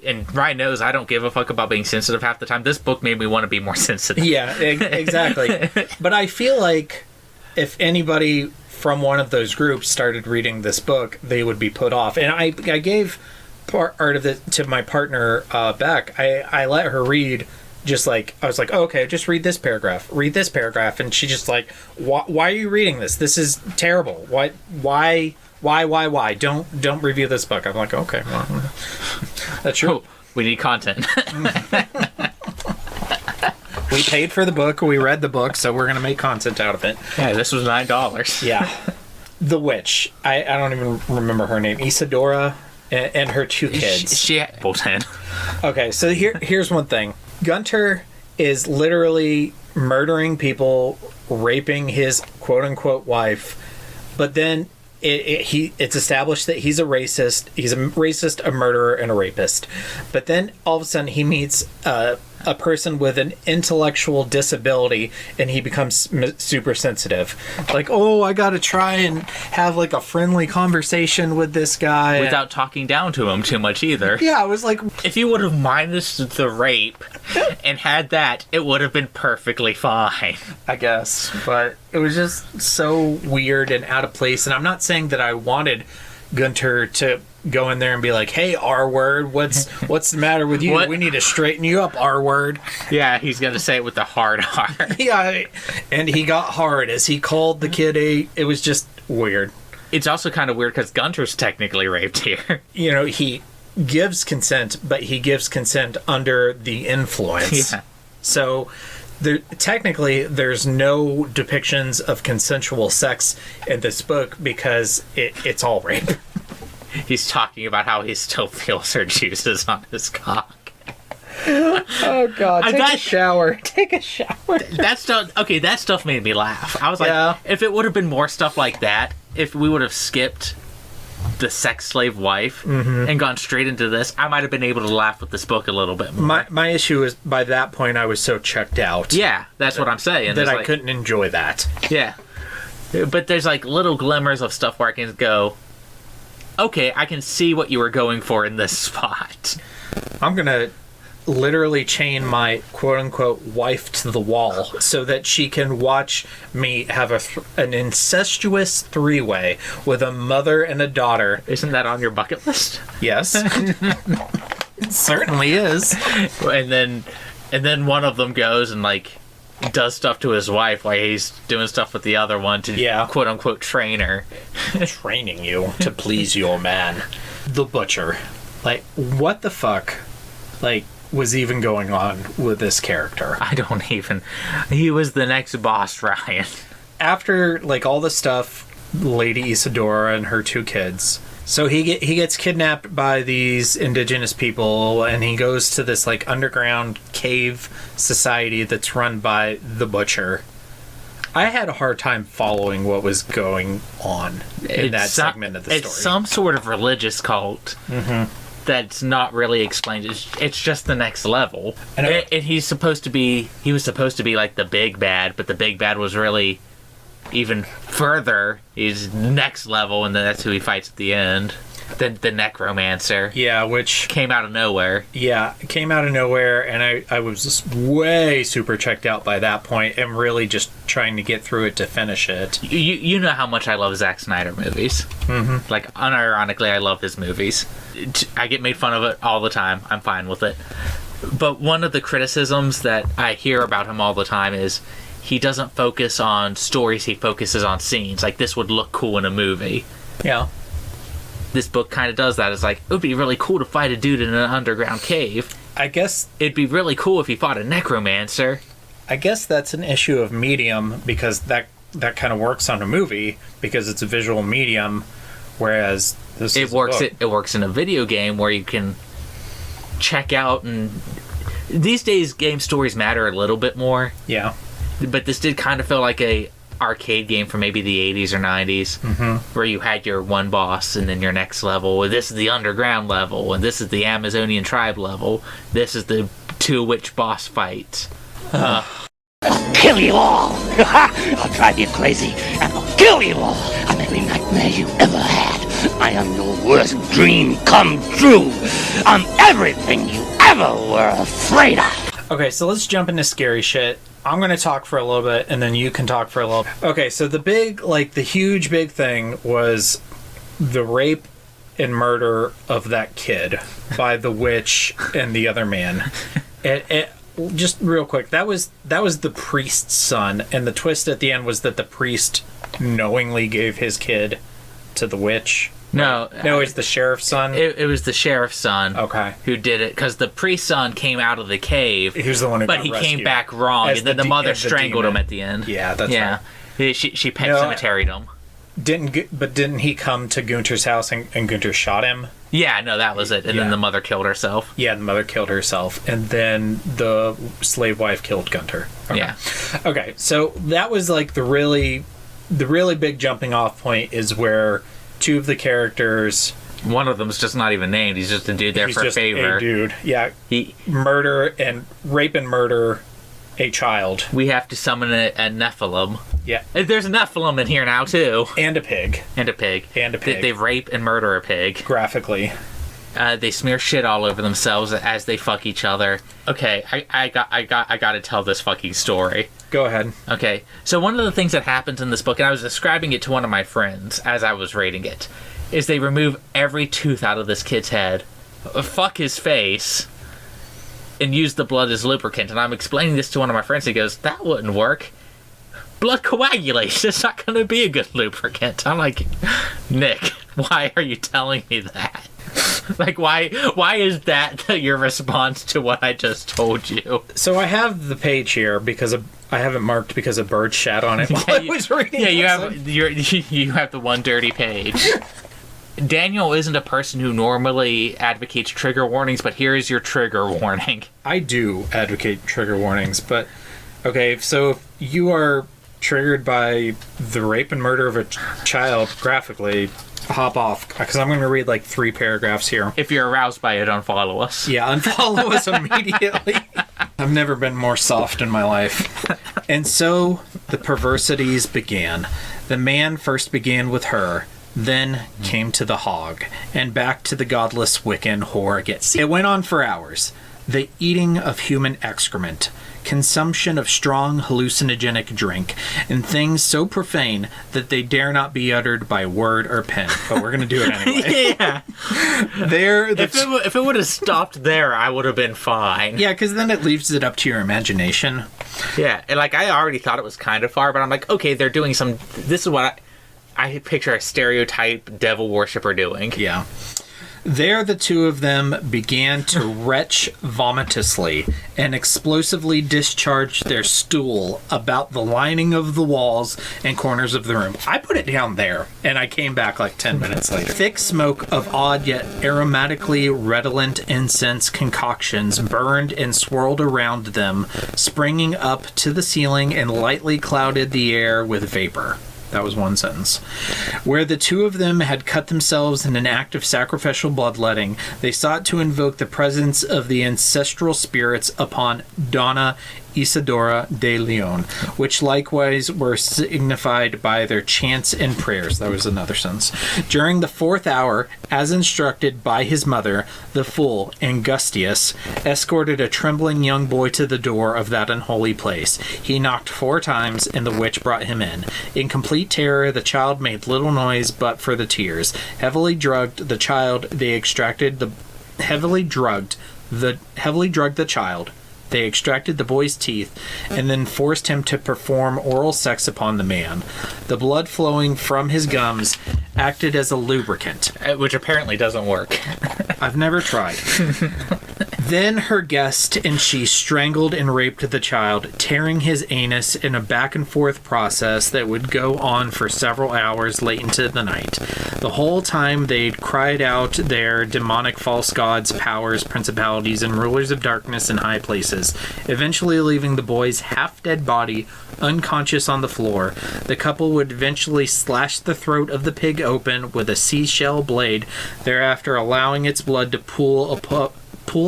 D: and Ryan knows I don't give a fuck about being sensitive half the time. This book made me want to be more sensitive.
A: Yeah, exactly. But I feel like if anybody from one of those groups started reading this book, they would be put off. And I gave part of it to my partner, Beck. I let her read, just like, I was like, oh, okay, just read this paragraph. And she just like, why are you reading this? This is terrible. Why? Don't review this book. I'm like, okay, well, that's true.
D: Oh, we need content.
A: We paid for the book. We read the book, so we're going to make content out of it.
D: Yeah, this was $9.
A: Yeah. The witch. I don't even remember her name. Isadora and her two kids.
D: She both had.
A: Okay, so here's one thing. Gunter is literally murdering people, raping his quote-unquote wife, but then it's established that he's a racist. He's a racist, a murderer, and a rapist. But then all of a sudden he meets a person with an intellectual disability, and he becomes super sensitive. Like, oh, I gotta try and have like a friendly conversation with this guy
D: without talking down to him too much either.
A: Yeah, I was like,
D: if you would have minused the rape and had that, it would have been perfectly fine,
A: I guess. But it was just so weird and out of place. And I'm not saying that I wanted Gunter to go in there and be like, hey, R-word, what's the matter with you?
D: What?
A: We need to straighten you up, R-word.
D: Yeah, he's going to say it with the hard R.
A: Yeah, and he got hard as he called the kid it was just weird.
D: It's also kind of weird because Gunter's technically raped here.
A: You know, he gives consent, but he gives consent under the influence.
D: Yeah.
A: So technically, there's no depictions of consensual sex in this book because it's all rape.
D: He's talking about how he still feels her juices on his cock.
A: Oh, God. Take a shower.
D: That stuff made me laugh. I was like, if it would have been more stuff like that, if we would have skipped the sex slave wife and gone straight into this, I might have been able to laugh with this book a little bit more.
A: My issue is, by that point, I was so checked out.
D: Yeah, that's what I'm saying.
A: That I couldn't enjoy that.
D: Yeah. But there's like little glimmers of stuff where I can go, okay, I can see what you were going for in this spot.
A: I'm going to literally chain my quote-unquote wife to the wall so that she can watch me have an incestuous three-way with a mother and a daughter.
D: Isn't that on your bucket list?
A: Yes. It certainly is.
D: And then one of them goes and, like, does stuff to his wife while he's doing stuff with the other one to quote-unquote train her.
A: Training you to please your man. The Butcher. Like, what the fuck, like, was even going on with this character?
D: I don't even... He was the next boss, Ryan.
A: After, like, all the stuff, Lady Isadora and her two kids... So he gets kidnapped by these indigenous people, and he goes to this, like, underground cave society that's run by the Butcher. I had a hard time following what was going on in that segment of the story.
D: It's some sort of religious cult that's not really explained. It's just the next level. And he was supposed to be like the big bad, but the big bad was really... even further, he's next level, and then that's who he fights at the end. The Necromancer.
A: Yeah, which...
D: came out of nowhere.
A: Yeah, it came out of nowhere, and I was just way super checked out by that point, and really just trying to get through it to finish it.
D: You know how much I love Zack Snyder movies. Mm-hmm. Like, unironically, I love his movies. I get made fun of it all the time. I'm fine with it. But one of the criticisms that I hear about him all the time is... he doesn't focus on stories, he focuses on scenes. Like, this would look cool in a movie.
A: Yeah.
D: This book kind of does that. It's like, it would be really cool to fight a dude in an underground cave.
A: I guess...
D: it'd be really cool if he fought a necromancer.
A: I guess that's an issue of medium, because that kind of works on a movie, because it's a visual medium, whereas this is a book.
D: It works in a video game where you can check out, and... these days, game stories matter a little bit more.
A: Yeah.
D: But this did kind of feel like a arcade game from maybe the 80s or 90s, where you had your one boss and then your next level. This is the underground level, and this is the Amazonian tribe level. This is the two witch boss fights.
G: I'll kill you all! I'll drive you crazy, and I'll kill you all! I'm every nightmare you ever had. I am your worst dream come true. I'm everything you ever were afraid of.
A: Okay, so let's jump into scary shit. I'm going to talk for a little bit, and then you can talk for a little bit. Okay, so the huge big thing was the rape and murder of that kid by the witch and the other man. Just real quick, that was the priest's son, and the twist at the end was that the priest knowingly gave his kid to the witch.
D: No,
A: it's the sheriff's son.
D: It was the sheriff's son.
A: Okay,
D: who did it? Because the priest's son came out of the cave.
A: He was the one who got rescued.
D: Came back wrong, and then the mother strangled him at the end.
A: Yeah, that's right.
D: She pet cemeteried him.
A: Didn't he come to Gunther's house and Gunther shot him?
D: Yeah, no, that was it. And then the mother killed herself.
A: Yeah, the mother killed herself, and then the slave wife killed Gunther. Okay.
D: Yeah.
A: Okay, so that was like the really big jumping off point is where two of the characters.
D: One of them's just not even named. He's just a dude there for a favor.
A: A dude. Yeah. He rape and murder a child.
D: We have to summon a Nephilim.
A: Yeah.
D: There's a Nephilim in here now too.
A: And a pig.
D: They rape and murder a pig.
A: Graphically.
D: They smear shit all over themselves as they fuck each other. Okay, I got to tell this fucking story.
A: Go ahead.
D: Okay, so one of the things that happens in this book, and I was describing it to one of my friends as I was reading it, is they remove every tooth out of this kid's head, fuck his face, and use the blood as lubricant. And I'm explaining this to one of my friends. He goes, "That wouldn't work. Blood coagulates. It's not going to be a good lubricant." I'm like, Nick, why are you telling me that? Like, why is that your response to what I just told you?
A: So I have the page here because I have it marked because a bird shat on it while I was reading.
D: Yeah, you have the one dirty page. Daniel isn't a person who normally advocates trigger warnings, but here is your trigger warning.
A: I do advocate trigger warnings, but okay, so if you are triggered by the rape and murder of a child graphically, hop off, because I'm going to read like 3 paragraphs here.
D: If you're aroused by it, unfollow us.
A: Yeah, unfollow us immediately. I've never been more soft in my life. And so the perversities began. The man first began with her, then came to the hog, and back to the godless Wiccan whore again. It went on for hours. the eating of human excrement, consumption of strong hallucinogenic drink, and things so profane that they dare not be uttered by word or pen. But we're going to do it anyway.
D: Yeah.
A: If
D: If it would have stopped there, I would have been fine.
A: yeah, because then it leaves it up to your imagination.
D: Yeah, and like I already thought it was kind of far, but I'm like, okay, they're doing some. This is what I picture a stereotype devil worshipper doing.
A: Yeah. There the two of them began to retch vomitously and explosively discharge their stool about the lining of the walls and corners of the room. I put it down there, and I came back like 10 minutes later. Thick smoke of odd yet aromatically redolent incense concoctions burned and swirled around them, springing up to the ceiling and lightly clouded the air with vapor. That was one sentence. Where the two of them had cut themselves in an act of sacrificial bloodletting, they sought to invoke the presence of the ancestral spirits upon Donna Isidora de Leon, which likewise were signified by their chants and prayers. That was another sentence. During the 4th hour, as instructed by his mother, the fool, Angustius, escorted a trembling young boy to the door of that unholy place. He knocked 4 times, and the witch brought him in. In complete terror, the child made little noise but for the tears. Heavily drugged the child, they extracted the child. They extracted the boy's teeth and then forced him to perform oral sex upon the man. The blood flowing from his gums acted as a lubricant.
D: Which apparently doesn't work.
A: I've never tried. Then her guest and she strangled and raped the child, tearing his anus in a back and forth process that would go on for several hours late into the night. The whole time they'd cried out their demonic false gods, powers, principalities, and rulers of darkness in high places, eventually leaving the boy's half-dead body unconscious on the floor. The couple would eventually slash the throat of the pig open with a seashell blade, thereafter allowing its blood to pool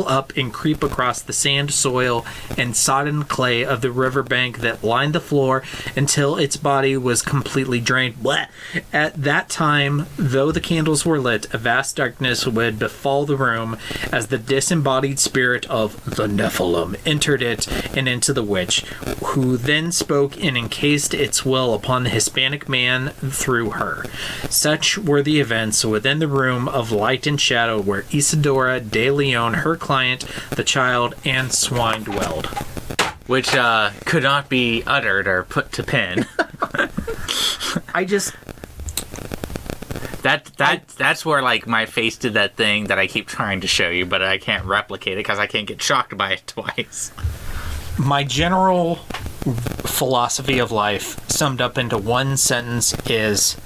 A: up and creep across the sand, soil, and sodden clay of the riverbank that lined the floor until its body was completely drained. Blech. At that time, though the candles were lit, a vast darkness would befall the room as the disembodied spirit of the Nephilim entered it and into the witch, who then spoke and encased its will upon the Hispanic man through her. Such were the events within the room of light and shadow where Isidora de Leon, her client, the child, and swine dwelled.
D: Which could not be uttered or put to pen. That's where like my face did that thing that I keep trying to show you, but I can't replicate it because I can't get shocked by it twice.
A: My general philosophy of life, summed up into one sentence, is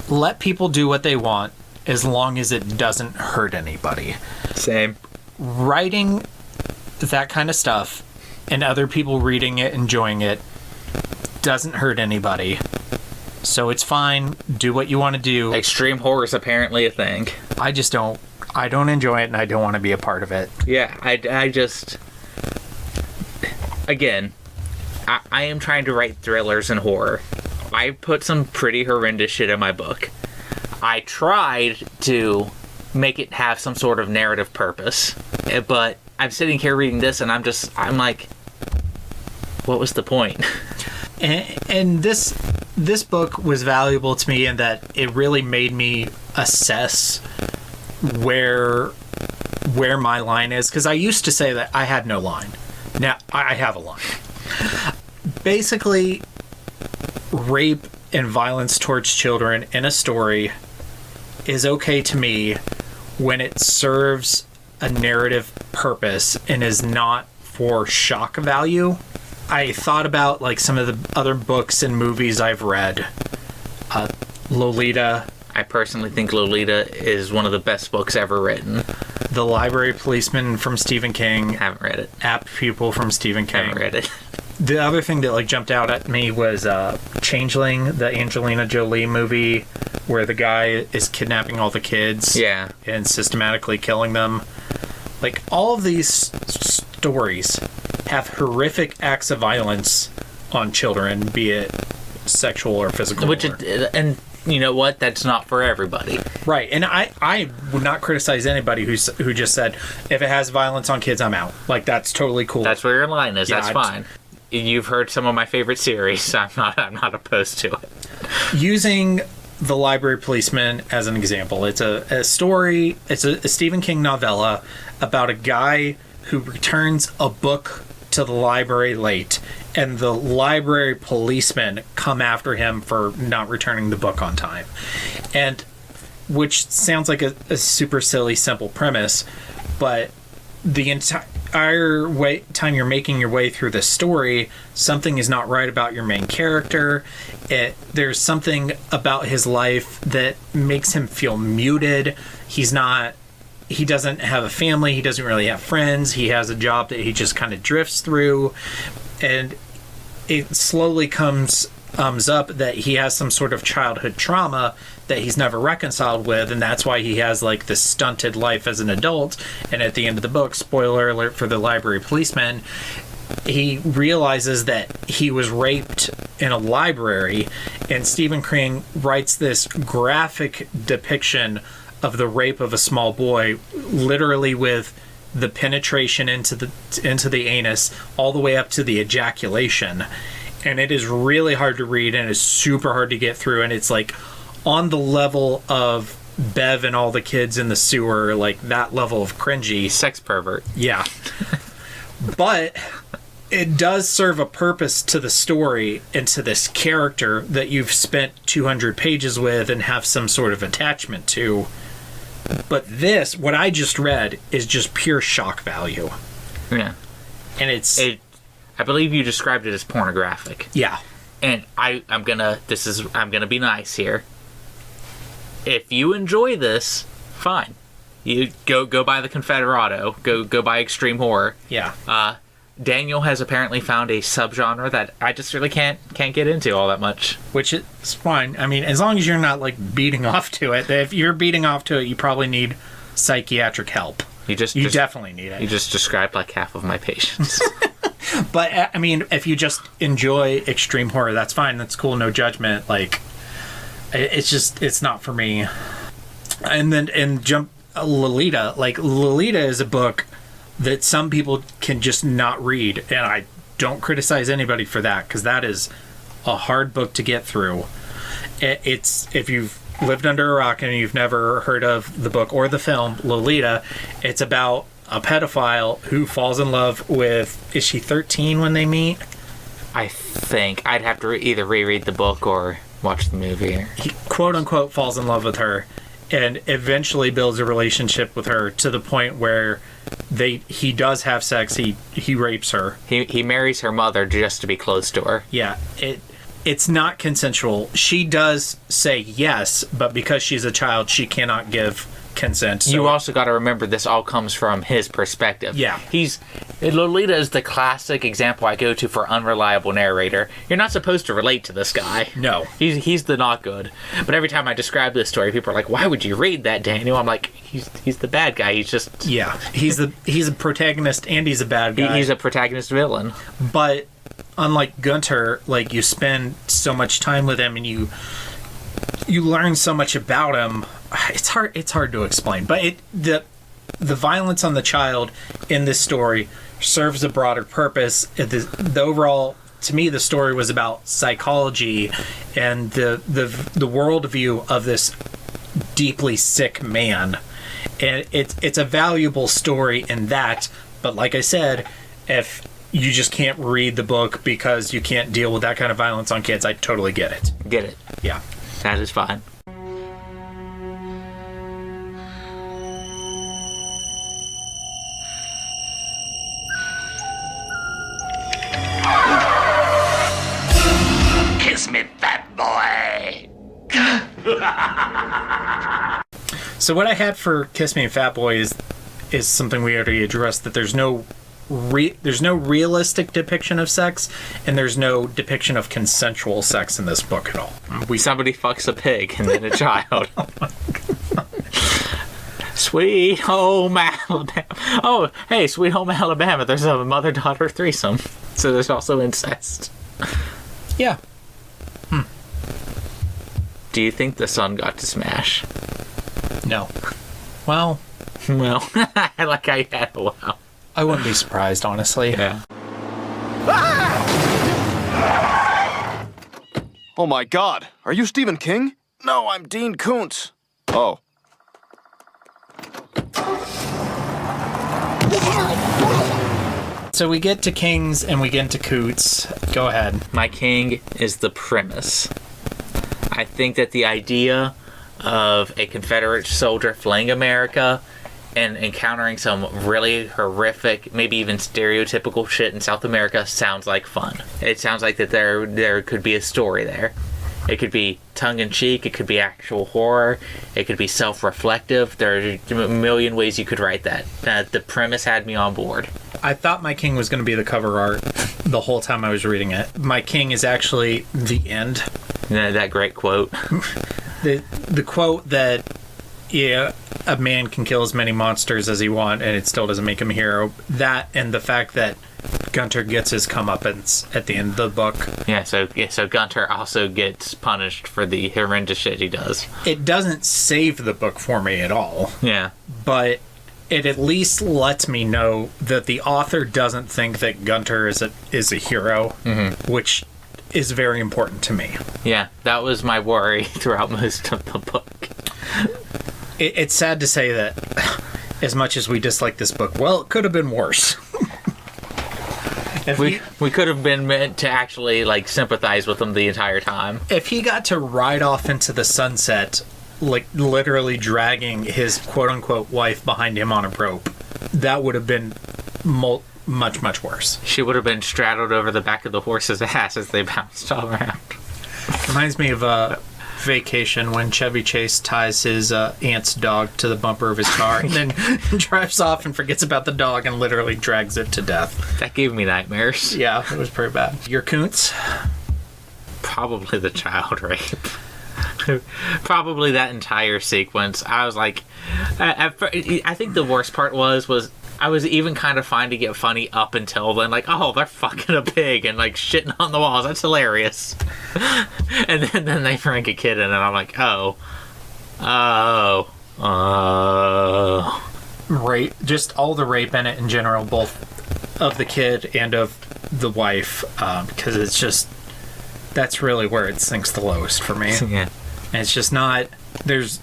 A: let people do what they want as long as it doesn't hurt anybody.
D: Same.
A: Writing that kind of stuff and other people reading it, enjoying it, doesn't hurt anybody. So it's fine. Do what you want to do.
D: Extreme horror is apparently a thing.
A: I don't enjoy it, and I don't want to be a part of it.
D: Yeah, I just... Again, I am trying to write thrillers and horror. I put some pretty horrendous shit in my book. I tried to make it have some sort of narrative purpose, but I'm sitting here reading this and I'm like, what was the point?
A: And this book was valuable to me in that it really made me assess where my line is, because I used to say that I had no line. Now I have a line. Basically, rape and violence towards children in a story is okay to me when it serves a narrative purpose and is not for shock value. I thought about like some of the other books and movies I've read. Lolita.
D: I personally think Lolita is one of the best books ever written.
A: The Library Policeman from Stephen King.
D: Haven't read it.
A: Apt Pupil from Stephen King.
D: Haven't read it.
A: The other thing that like jumped out at me was Changeling, the Angelina Jolie movie where the guy is kidnapping all the kids.
D: Yeah.
A: And systematically killing them. Like, all of these stories have horrific acts of violence on children, be it sexual or physical.
D: And you know what? That's not for everybody.
A: Right, and I would not criticize anybody who just said, if it has violence on kids, I'm out. Like, that's totally cool.
D: That's where your line is.
A: Yeah,
D: that's fine. You've heard some of my favorite series. I'm not opposed to it.
A: Using The Library Policeman as an example, it's a story, it's a Stephen King novella about a guy who returns a book to the library late, and the library policemen come after him for not returning the book on time. And which sounds like a super silly, simple premise, but the entire time you're making your way through the story, something is not right about your main character. There's something about his life that makes him feel muted. He doesn't have a family. He doesn't really have friends. He has a job that he just kind of drifts through. And it slowly comes up that he has some sort of childhood trauma that he's never reconciled with, and that's why he has like this stunted life as an adult. And at the end of the book, spoiler alert for The Library Policeman, he realizes that he was raped in a library, and Stephen King writes this graphic depiction of the rape of a small boy, literally with the penetration into the anus all the way up to the ejaculation. And it is really hard to read, and it's super hard to get through, and it's like on the level of Bev and all the kids in the sewer, like that level of cringy.
D: Sex pervert.
A: Yeah. But it does serve a purpose to the story and to this character that you've spent 200 pages with and have some sort of attachment to. But this, what I just read, is just pure shock value.
D: Yeah.
A: And
D: I believe you described it as pornographic.
A: Yeah.
D: And I'm gonna be nice here. If you enjoy this, fine. You go buy the Confederado. Go buy extreme horror.
A: Yeah.
D: Daniel has apparently found a subgenre that I just really can't get into all that much.
A: Which is fine. I mean, as long as you're not like beating off to it. If you're beating off to it, you probably need psychiatric help. You definitely need it.
D: You just described like half of my patients.
A: But I mean, if you just enjoy extreme horror, that's fine. That's cool. No judgment. Like, it's not for me. And jump Lolita. Like, Lolita is a book that some people can just not read, and I don't criticize anybody for that, because that is a hard book to get through. It's, if you've lived under a rock and you've never heard of the book or the film Lolita, it's about a pedophile who falls in love with, is she 13 when they meet?
D: I think I'd have to either reread the book or watch the movie.
A: He quote unquote falls in love with her and eventually builds a relationship with her to the point where he does have sex. He rapes her.
D: He marries her mother just to be close to her.
A: Yeah, it's not consensual. She does say yes, but because she's a child, she cannot give consent. So
D: you also got to remember this all comes from his perspective.
A: Yeah.
D: Lolita is the classic example I go to for unreliable narrator. You're not supposed to relate to this guy.
A: No.
D: He's the not good. But every time I describe this story, people are like, why would you read that, Daniel? I'm like, he's the bad guy. He's just...
A: Yeah. He's a protagonist and he's a bad guy.
D: He's a protagonist villain.
A: But unlike Gunter, like, you spend so much time with him and you learn so much about him. It's hard to explain, but the violence on the child in this story serves a broader purpose. The overall, to me, the story was about psychology and the worldview of this deeply sick man, and it's a valuable story in that. But like I said, if you just can't read the book because you can't deal with that kind of violence on kids, I totally get it.
D: Get it?
A: Yeah,
D: that is fine.
G: Kiss me, fat boy.
A: So what I had for Kiss Me, Fat Boy is something we already addressed, that there's no realistic depiction of sex, and there's no depiction of consensual sex in this book at all.
D: Somebody fucks a pig and then a child. Oh my God. Sweet Home Alabama. Oh, hey, Sweet Home Alabama. There's a mother-daughter threesome. So there's also incest.
A: Yeah.
D: Do you think the sun got to smash?
A: No. Well,
D: I like how you had a wow.
A: I wouldn't be surprised, honestly.
D: Yeah.
H: Oh my God, are you Stephen King? No, I'm Dean Koontz. Oh.
A: So we get to Kings and we get into Koontz. Go ahead.
D: My king is the premise. I think that the idea of a Confederate soldier fleeing America and encountering some really horrific, maybe even stereotypical shit in South America sounds like fun. It sounds like that there could be a story there. It could be tongue-in-cheek, it could be actual horror, it could be self-reflective. There are a million ways you could write that. The premise had me on board.
A: I thought My King was going to be the cover art the whole time I was reading it. My King is actually the end.
D: That great quote.
A: The quote that, yeah, a man can kill as many monsters as he wants and it still doesn't make him a hero. That and the fact that Gunter gets his comeuppance at the end of the book.
D: So Gunter also gets punished for the horrendous shit he does.
A: It doesn't save the book for me at all.
D: Yeah.
A: But it at least lets me know that the author doesn't think that Gunter is a hero, which is very important to me.
D: Yeah, that was my worry throughout most of the book.
A: It's sad to say that as much as we dislike this book, well, it could have been worse.
D: We could have been meant to actually like sympathize with him the entire time.
A: If he got to ride off into the sunset, like literally dragging his quote-unquote wife behind him on a rope, that would have been much, much worse.
D: She would have been straddled over the back of the horse's ass as they bounced all around.
A: Reminds me of Vacation when Chevy Chase ties his aunt's dog to the bumper of his car and then drives off and forgets about the dog and literally drags it to death.
D: That gave me nightmares.
A: Yeah, it was pretty bad. Your Koontz?
D: Probably the child rape. Probably that entire sequence. I was like, I think the worst part was I was even kind of finding it funny up until then, like, oh, they're fucking a pig and like shitting on the walls. That's hilarious. And then they bring a kid in, and I'm like, oh,
A: rape, just all the rape in it in general, both of the kid and of the wife, because it's just that's really where it sinks the lowest for me.
D: Yeah.
A: And it's just not there's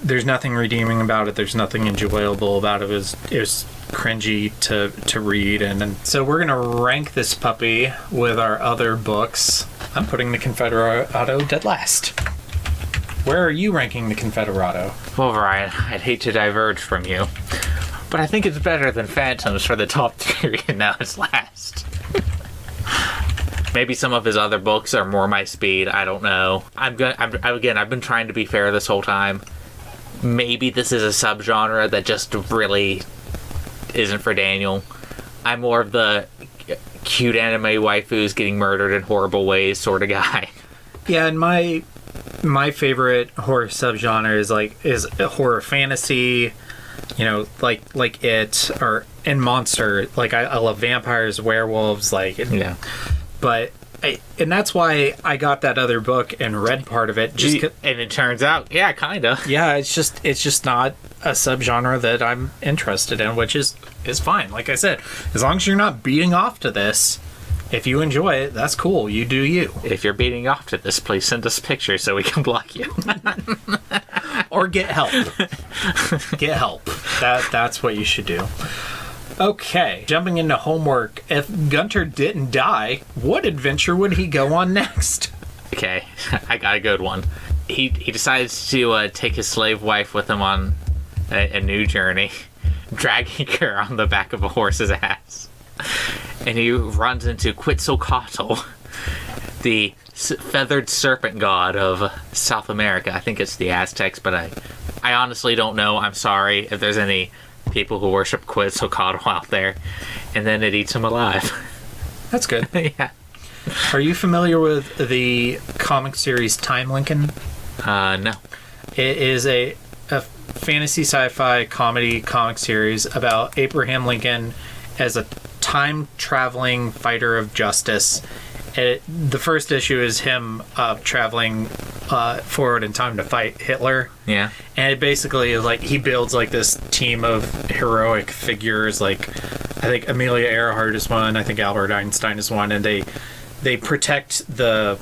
A: nothing redeeming about it. There's nothing enjoyable about it. It was cringy to read, and so we're gonna rank this puppy with our other books. I'm putting the Confederado dead last. Where are you ranking the Confederado?
D: Well, Ryan, I'd hate to diverge from you, but I think it's better than Phantoms for the top 3, and now it's last. Maybe some of his other books are more my speed. I don't know. I've been trying to be fair this whole time. Maybe this is a subgenre that just really isn't for Daniel. I'm more of the cute anime waifus getting murdered in horrible ways sort of guy.
A: Yeah, and my favorite horror subgenre is horror fantasy, you know, like It and Monster. Like I love vampires, werewolves,
D: yeah.
A: But and that's why I got that other book and read part of it.
D: And it turns out, yeah, kinda.
A: Yeah, it's just not a subgenre that I'm interested in, which is fine. Like I said, as long as you're not beating off to this, if you enjoy it, that's cool. You do you.
D: If you're beating off to this, please send us pictures so we can block you.
A: Or get help. Get help. That's what you should do. Okay, jumping into homework. If Gunter didn't die, what adventure would he go on next?
D: Okay, I got a good one. He decides to take his slave wife with him on a new journey, dragging her on the back of a horse's ass. And he runs into Quetzalcoatl, the feathered serpent god of South America. I think it's the Aztecs, but I honestly don't know. I'm sorry if there's any people who worship Quetzalcoatl out there. And then it eats him alive. That's good. Yeah.
A: Are you familiar with the comic series Time Lincoln?
D: No.
A: It is a fantasy sci-fi comedy comic series about Abraham Lincoln as a time-traveling fighter of justice. The first issue is him traveling forward in time to fight Hitler.
D: Yeah.
A: And it basically is like he builds like this team of heroic figures. Like I think Amelia Earhart is one. I think Albert Einstein is one, and they protect the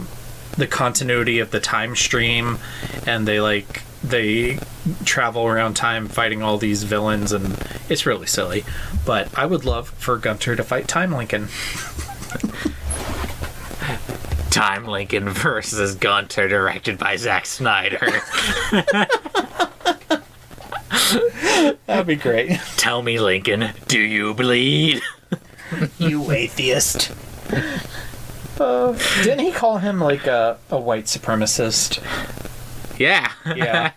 A: continuity of the time stream, and they travel around time fighting all these villains, and it's really silly. But I would love for Gunter to fight Time Lincoln.
D: Time Lincoln versus Gunter, directed by Zack Snyder.
A: That'd be great.
D: Tell me, Lincoln, do you bleed?
A: You atheist. Didn't he call him like a white supremacist?
D: Yeah.
A: Yeah.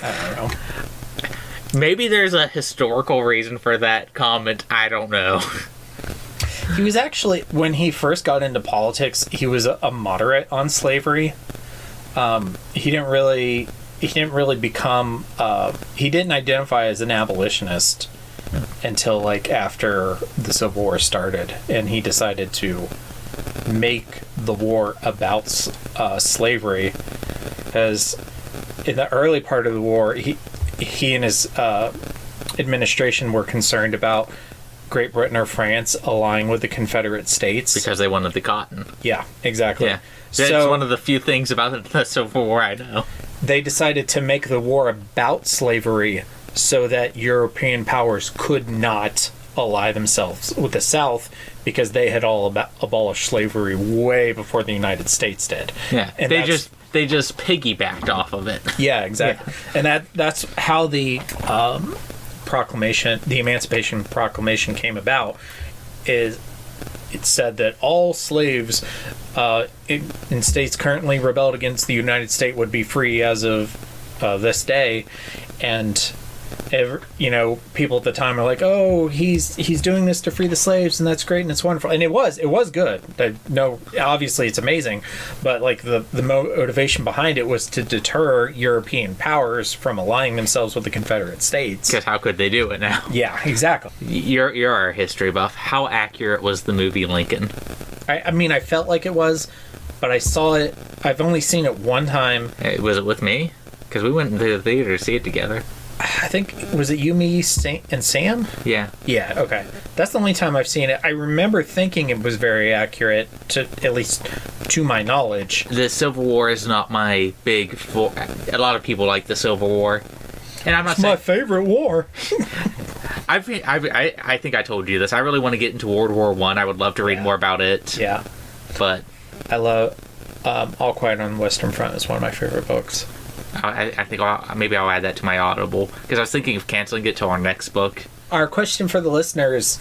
A: I don't know.
D: Maybe there's a historical reason for that comment. I don't know.
A: He was actually, when he first got into politics, he was a moderate on slavery. He didn't really become. He didn't identify as an abolitionist until like after the Civil War started, and he decided to make the war about slavery. Because in the early part of the war, he and his administration were concerned about Great Britain or France allying with the Confederate States
D: Because they wanted the cotton.
A: Yeah, exactly.
D: Yeah. That's one of the few things about the Civil War I know.
A: They decided to make the war about slavery so that European powers could not ally themselves with the South, because they had all abolished slavery way before the United States did.
D: Yeah,
A: and
D: they just piggybacked off of it.
A: Yeah, exactly. Yeah. And that's how the the Emancipation Proclamation came about. Is it said that all slaves in states currently rebelled against the United States would be free as of this day, and people at the time are like, oh, he's doing this to free the slaves, and that's great, and it's wonderful, and it was good. No, obviously it's amazing, but like the motivation behind it was to deter European powers from allying themselves with the Confederate States.
D: Because how could they do it now?
A: Yeah, exactly.
D: You're our history buff. How accurate was the movie Lincoln?
A: I mean, I felt like it was, but I saw it. I've only seen it one time.
D: Was it with me? Because we went into the theater to see it together.
A: I think, was it you, me, and Sam?
D: Yeah.
A: Yeah, okay. That's the only time I've seen it. I remember thinking it was very accurate, at least to my knowledge.
D: The Civil War is not my big... A lot of people like the Civil War. And I'm not saying...
A: my favorite war.
D: I think I told you this. I really want to get into World War I. I would love to read more about it.
A: Yeah.
D: But...
A: I love... All Quiet on the Western Front is one of my favorite books.
D: I think maybe I'll add that to my Audible, because I was thinking of canceling it till our next book.
A: Our question for the listeners: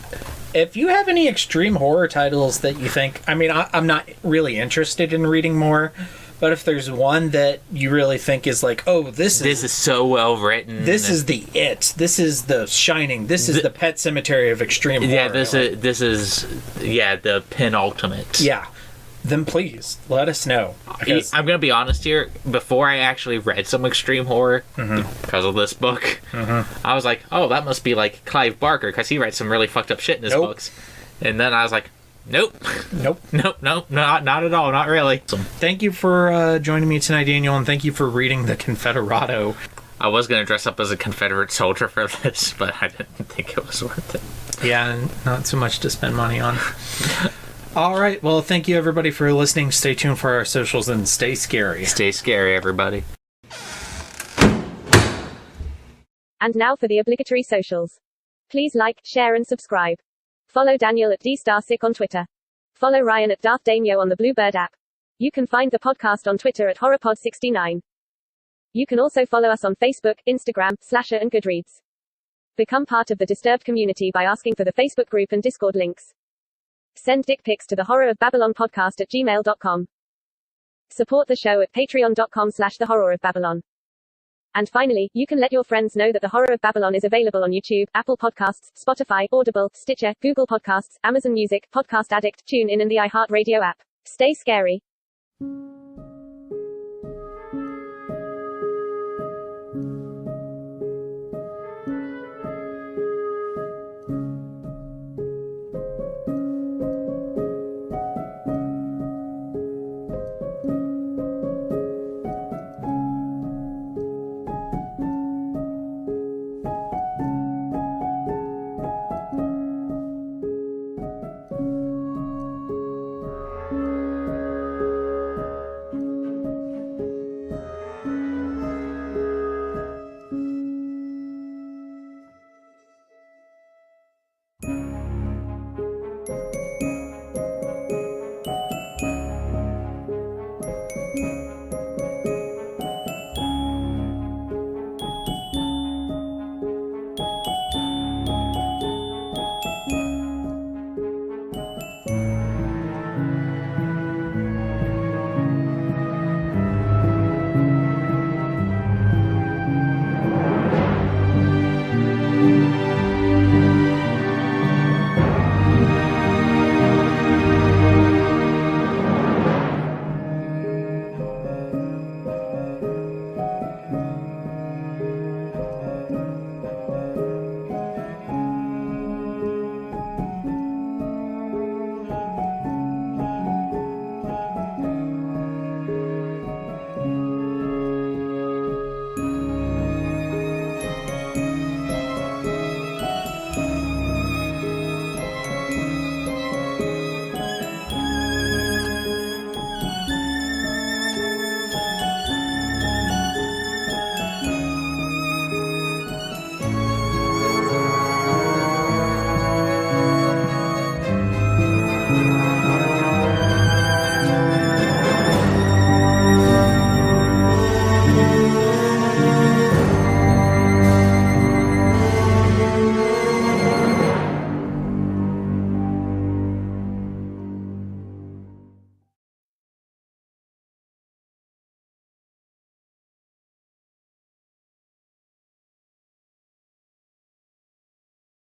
A: if you have any extreme horror titles that you think, I mean, I'm not really interested in reading more, but if there's one that you really think is like, oh, this is
D: so well written.
A: This is the It. This is the Shining. This is the Pet Cemetery of extreme horror.
D: Yeah, this is the penultimate.
A: Yeah. Then please let us know.
D: I'm going to be honest here. Before I actually read some extreme horror, because of this book, I was like, oh, that must be like Clive Barker, because he writes some really fucked up shit in his books. And then I was like, nope, not at all, not really.
A: Thank you for joining me tonight, Daniel, and thank you for reading The Confederado.
D: I was going to dress up as a Confederate soldier for this, but I didn't think it was worth it.
A: Yeah, not so much to spend money on. All right. Well, thank you, everybody, for listening. Stay tuned for our socials, and stay scary.
D: Stay scary, everybody.
C: And now for the obligatory socials. Please like, share, and subscribe. Follow Daniel at dstarsick on Twitter. Follow Ryan at Darth Damio on the Bluebird app. You can find the podcast on Twitter at HorrorPod69. You can also follow us on Facebook, Instagram, Slasher, and Goodreads. Become part of the Disturbed community by asking for the Facebook group and Discord links. Send dick pics to the Horror of Babylon podcast at gmail.com. Support the show at patreon.com/the Horror of Babylon. And finally, you can let your friends know that the Horror of Babylon is available on YouTube, Apple Podcasts, Spotify, Audible, Stitcher, Google Podcasts, Amazon Music, Podcast Addict, TuneIn, and the iHeartRadio app. Stay scary.